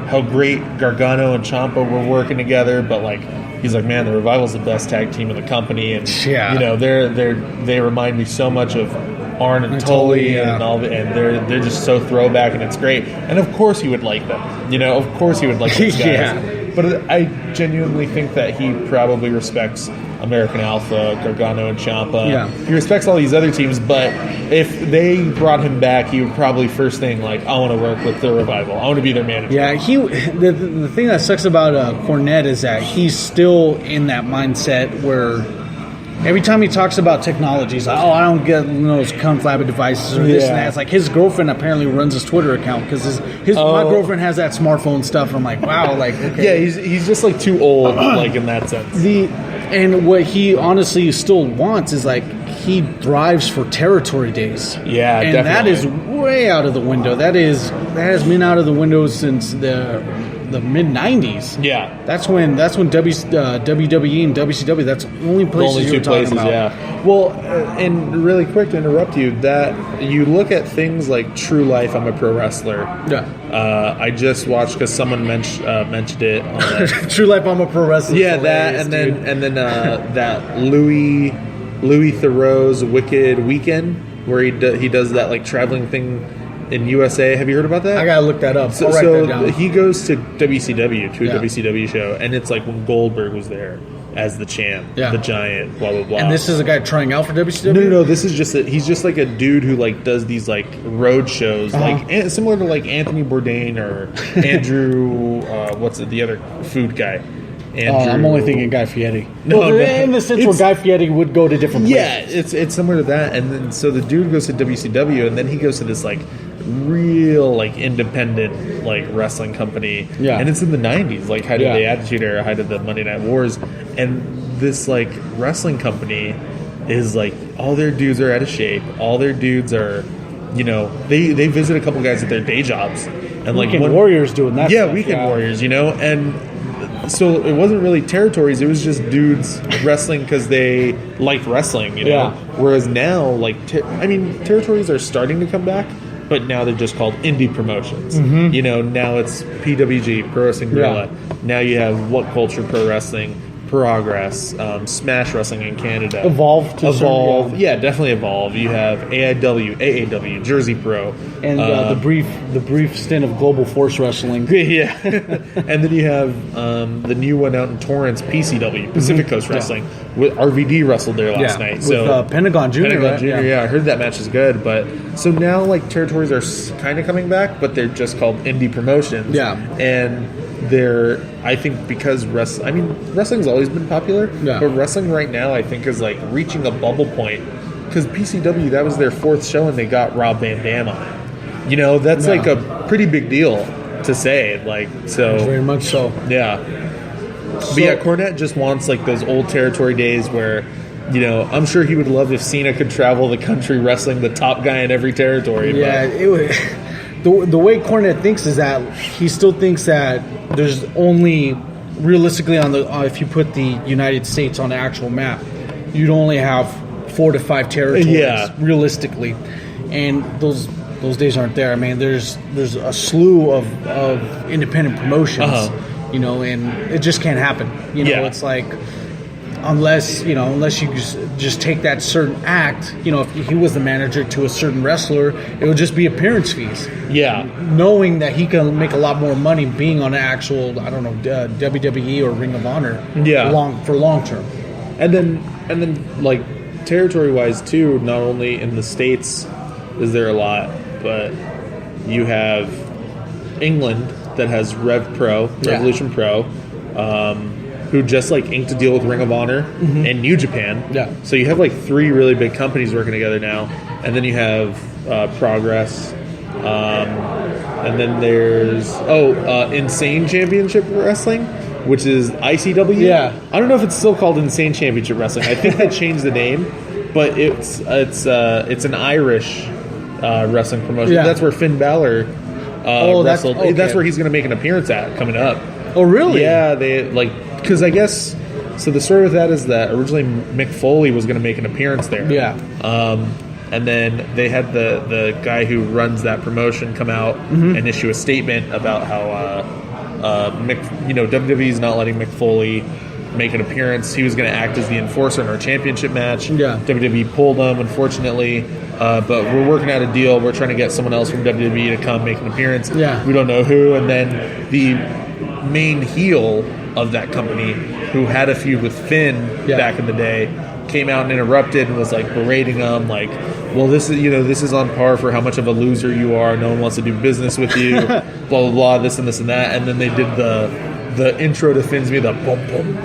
how great Gargano and Ciampa were working together, but like he's like, man, the Revival's the best tag team in the company, and they remind me so much of Arn and Tully and all, and they're just so throwback, and it's great. And of course he would like them. Of course he would like those guys. But I genuinely think that he probably respects American Alpha, Gargano, and Ciampa. Yeah. He respects all these other teams, but if they brought him back, he would probably first thing like, I want to work with the Revival. I want to be their manager. Yeah, the thing that sucks about Cornette is that he's still in that mindset where every time he talks about technology, he's like, oh, I don't get those conflabbing devices or this and that. It's like his girlfriend apparently runs his Twitter account because my girlfriend has that smartphone stuff. I'm like, wow, like, okay. Yeah, he's just like too old, like in that sense. And what he honestly still wants is like he thrives for territory days. Yeah, and definitely. that is way out of the window. That has been out of the window since the mid '90s. Yeah, that's when WWE and WCW. That's the only places you're talking about. Yeah. Well, and really quick to interrupt you, that you look at things like True Life. I'm a Pro Wrestler. Yeah. I just watched because someone mentioned it. On True Life. I'm a Pro Wrestler. Yeah, that and then that Louis Theroux's Wicked Weekend where he does that like traveling thing in USA. Have you heard about that? I gotta look that up. So that down. He goes to WCW, to a WCW show, and it's like when Goldberg was there as the champ, the giant, blah blah blah. And this is a guy trying out for WCW. No. This is just he's just like a dude who like does these like road shows, like similar to like Anthony Bourdain or Andrew. What's the other food guy? Andrew. I'm only thinking Guy Fieri. No, Well, in the sense where Guy Fieri would go to different places. Yeah, it's similar to that. And then so the dude goes to WCW, and then he goes to this like real like independent like wrestling company. Yeah. And it's in the 90s, like height of Yeah. the Attitude Era, height of the Monday Night Wars, and this like wrestling company is like all their dudes are out of shape. All their dudes are, you know, they visit a couple guys at their day jobs, and like Weekend Warriors doing that. yeah, stuff, Weekend Warriors, you know, and so it wasn't really territories. It was just dudes wrestling because they liked wrestling, you know. Yeah. Whereas now, like, territories are starting to come back, but now they're just called indie promotions. You know, now it's PWG, Pro Wrestling Guerrilla. Now you have What Culture Pro Wrestling, Progress, Smash Wrestling in Canada. Evolve. Yeah, definitely Evolve. You have AIW, AAW, Jersey Pro. And the brief stint of Global Force Wrestling. Yeah. And then you have the new one out in Torrance, PCW, Pacific Coast Wrestling. With RVD wrestled there last night. With Pentagon Jr. Pentagon right? Jr., yeah, I heard that match is good. But so now, like, territories are kind of coming back, but they're just called indie promotions. Yeah. And they're, I think, because wrestling's always been popular, Yeah. but wrestling right now, I think, is like reaching a bubble point. Because PCW, that was their 4th show, and they got Rob Van Dam on it. You know, that's like a pretty big deal to say. Like, so Very much so. yeah. But yeah, Cornette just wants like those old territory days where, you know, I'm sure he would love if Cena could travel the country wrestling the top guy in every territory. Yeah, it would. The way Cornette thinks is that he still thinks that there's only realistically on the if you put the United States on the actual map, you'd only have 4 to 5 territories realistically, and those days aren't there. I mean, there's a slew of independent promotions, you know, and it just can't happen. You know, it's like unless you just take that certain act. You know, if he was the manager to a certain wrestler, it would just be appearance fees. Yeah. Knowing that he can make a lot more money being on an actual, I don't know, WWE or Ring of Honor. Yeah. For long term. And then like territory wise too, not only in the States is there a lot, but you have England that has Revolution Pro, who just like inked a deal with Ring of Honor and New Japan. Yeah. So you have like 3 really big companies working together now, and then you have Progress, and then there's Insane Championship Wrestling, which is ICW. Yeah. I don't know if it's still called Insane Championship Wrestling. I think they changed the name, but it's an Irish wrestling promotion. Yeah. That's where Finn Balor wrestled. That's where he's going to make an appearance at coming up. Oh, really? Yeah, they because I guess so. The story with that is that originally Mick Foley was going to make an appearance there. Yeah. And then they had the guy who runs that promotion come out and issue a statement about how WWE's not letting Mick Foley make an appearance. He was going to act as the enforcer in our championship match. Yeah. WWE pulled him, unfortunately. But we're working out a deal. We're trying to get someone else from WWE to come make an appearance. Yeah. We don't know who. And then the main heel of that company, who had a feud with Finn back in the day, came out and interrupted and was like berating him, like, well, this is on par for how much of a loser you are. No one wants to do business with you. Blah blah blah. This and this and that. And then they did the intro to Finn's me, the boom boom.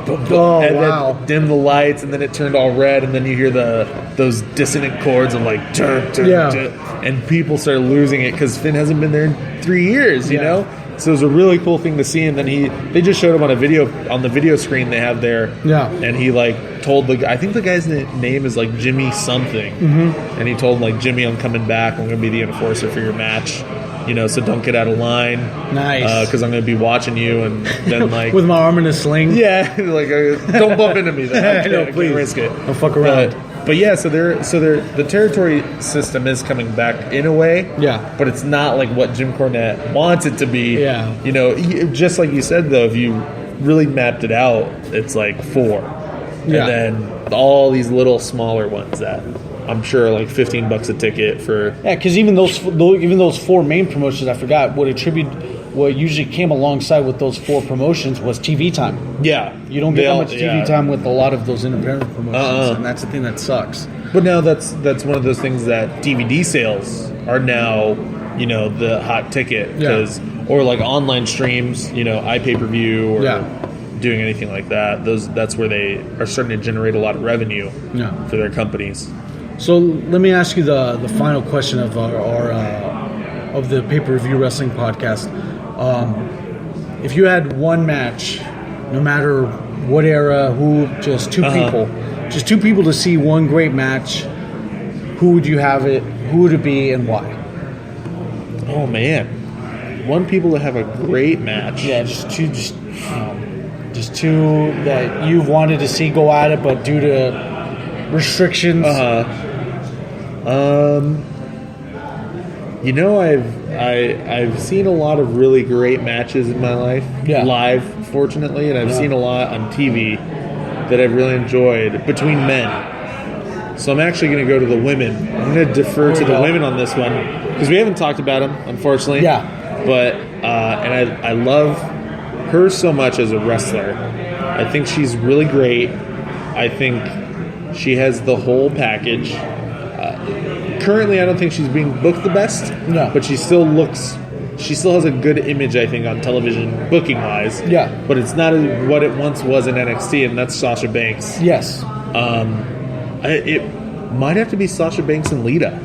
And then dim the lights, and then it turned all red, and then you hear those dissonant chords of like dun, dun, dun, and people started losing it because Finn hasn't been there in 3 years, you know. So it was a really cool thing to see, and then they just showed him on the video screen they have there, and he like told the guy, I think the guy's name is like Jimmy something, and he told him like, Jimmy, I'm coming back, I'm going to be the enforcer for your match. You know, so don't get out of line. Nice. Because I'm going to be watching you, and then like with my arm in a sling. Yeah, like don't bump into me. Then. No, please, can't risk it. Don't fuck around. But yeah, so the territory system is coming back in a way. Yeah. But it's not like what Jim Cornette wants it to be. Yeah. You know, just like you said though, if you really mapped it out, it's like 4. Yeah. And then all these little smaller ones that I'm sure like $15 a ticket for. Yeah, because even those 4 main promotions, I forgot what usually came alongside with those 4 promotions was TV time. Yeah, you don't get that much TV time with a lot of those independent promotions, and that's the thing that sucks. But now that's one of those things that DVD sales are now, you know, the hot ticket because or like online streams, iPay-per-view or doing anything like that. That's where they are starting to generate a lot of revenue for their companies. So let me ask you the final question of our of the pay-per-view wrestling podcast. If you had one match, no matter what era, just two people to see one great match, who would you have it? Who would it be and why? Oh man, one people to have a great match. Yeah, just two that you've wanted to see go at it, but due to restrictions. I've seen a lot of really great matches in my life, live, fortunately, and I've seen a lot on TV that I've really enjoyed between men. So I'm actually going to go to the women. I'm going to defer to the women on this one because we haven't talked about them, unfortunately. Yeah. But and I love her so much as a wrestler. I think she's really great. I think she has the whole package. Currently, I don't think she's being booked the best. No. But she still has a good image, I think, on television, booking-wise. Yeah. But it's not what it once was in NXT, and that's Sasha Banks. Yes. It might have to be Sasha Banks and Lita.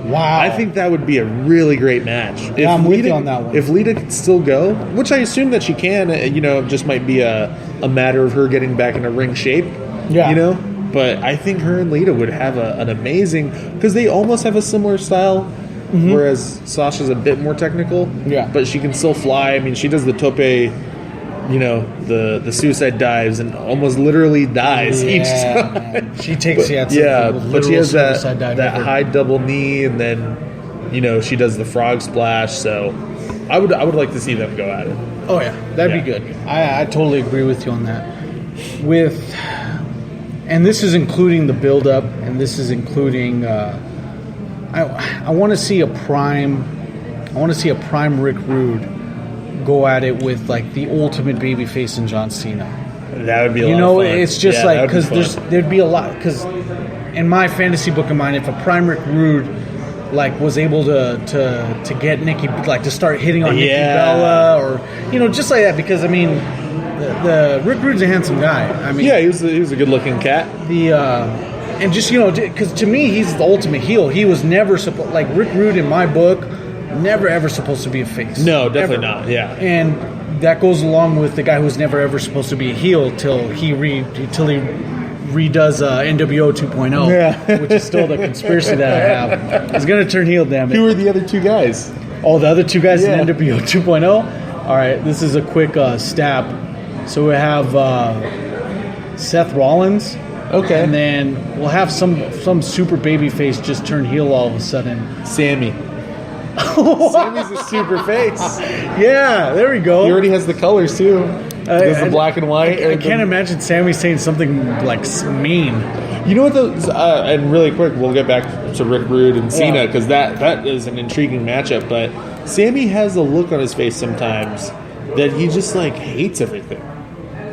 Wow. I think that would be a really great match. Yeah, I'm with you on that one. If Lita could still go, which I assume that she can, it just might be a matter of her getting back into ring shape. Yeah. But I think her and Lita would have an amazing... Because they almost have a similar style, whereas Sasha's a bit more technical. Yeah. But she can still fly. I mean, she does the tope, the suicide dives, and almost literally dies each time. Man. She takes but she has that high double knee, and then, she does the frog splash. So I would like to see them go at it. Oh, yeah. That'd be good. I totally agree with you on that. And this is including the build-up, and this is including. I want to see a prime Rick Rude go at it with like the ultimate babyface in John Cena. That would be a lot of fun. It's just because there'd be a lot because in my fantasy book of mine, if a prime Rick Rude was able to get Nikki to start hitting on Nikki Bella or just like that, because I mean. The Rick Rude's a handsome guy. I mean, he was a good-looking cat. And just because to me he's the ultimate heel. He was never supposed Rick Rude in my book, never ever supposed to be a face. No, definitely ever. not. Yeah, and that goes along with the guy who's never ever supposed to be a heel till he redoes NWO 2.0, which is still the conspiracy that I have. He's gonna turn heel, damn it. Who are the other two guys? Oh, the other two guys in NWO 2.0. All right, this is a quick stab. So we have Seth Rollins. Okay. And then we'll have some super baby face just turn heel all of a sudden. Sammy. Sammy's a super face. Yeah, there we go. He already has the colors too. There's the black and white. I can't imagine Sammy saying something mean. You know what though? And really quick, we'll get back to Rick Rude and Cena because that is an intriguing matchup. But Sammy has a look on his face sometimes that he just hates everything.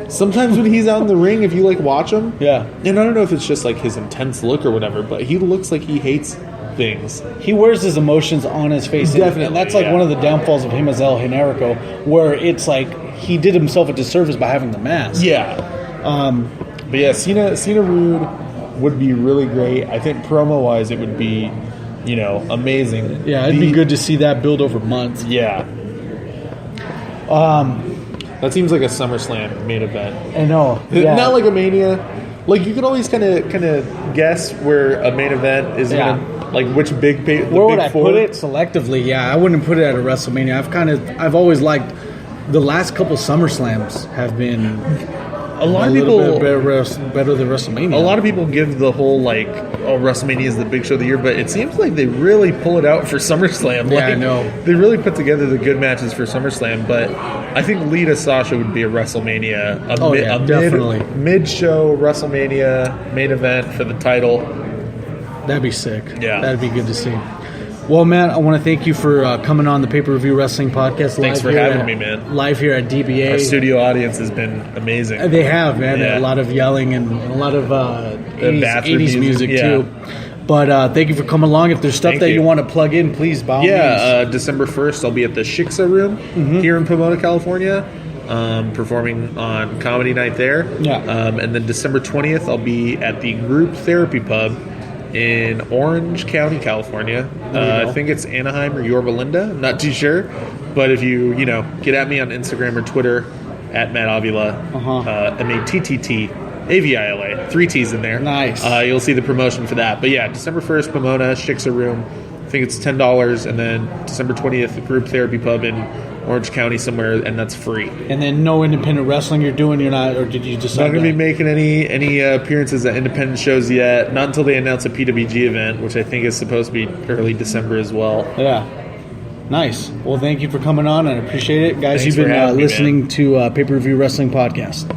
Sometimes when he's out in the ring, if you watch him, and I don't know if it's just his intense look or whatever, but he looks like he hates things. He wears his emotions on his face. Definitely, and that's one of the downfalls of him as El Generico, where it's he did himself a disservice by having the mask. Yeah. But yeah, Cena Rude would be really great. I think promo wise, it would be, amazing. Yeah, it'd be good to see that build over months. Yeah. That seems like a SummerSlam main event. I know. Yeah. Not like a Mania. You could always kind of guess where a main event is going to, which big pay. Where would I put it? Selectively, yeah. I wouldn't put it at a WrestleMania. I've always liked the last couple SummerSlams have been a lot of people better than WrestleMania. A lot of people give the whole WrestleMania is the big show of the year, but it seems like they really pull it out for SummerSlam. Yeah, I know. They really put together the good matches for SummerSlam, but I think Lita Sasha would be a WrestleMania, definitely mid-show WrestleMania main event for the title. That'd be sick. Yeah, that'd be good to see. Well, man, I want to thank you for coming on the Pay-Per-View Wrestling Podcast. Thanks for having me, man. Live here at DBA. Our studio audience has been amazing. They have, man. Yeah. A lot of yelling and a lot of 80s music, too. But thank you for coming along. If there's stuff Thank that you. you want to plug in, please, by all means. December 1st, I'll be at the Shiksa Room here in Pomona, California, performing on Comedy Night there. Yeah. And then December 20th, I'll be at the Group Therapy Pub in Orange County, California. I think it's Anaheim or Yorba Linda. I'm not too sure. But if you get at me on Instagram or Twitter at Matt Avila, MATTT. Avila, 3 T's in there. Nice. You'll see the promotion for that. But yeah, December 1st, Pomona, Shiksa Room. I think it's $10. And then December 20th, the Group Therapy Pub in Orange County somewhere, and that's free. And then no independent wrestling you're doing, you're not, or did you decide? Not going to be making any appearances at independent shows yet. Not until they announce a PWG event, which I think is supposed to be early December as well. Yeah. Nice. Well, thank you for coming on. I appreciate it. Guys, Thanks you've for been having me, listening to Pay-Per-View Wrestling Podcast.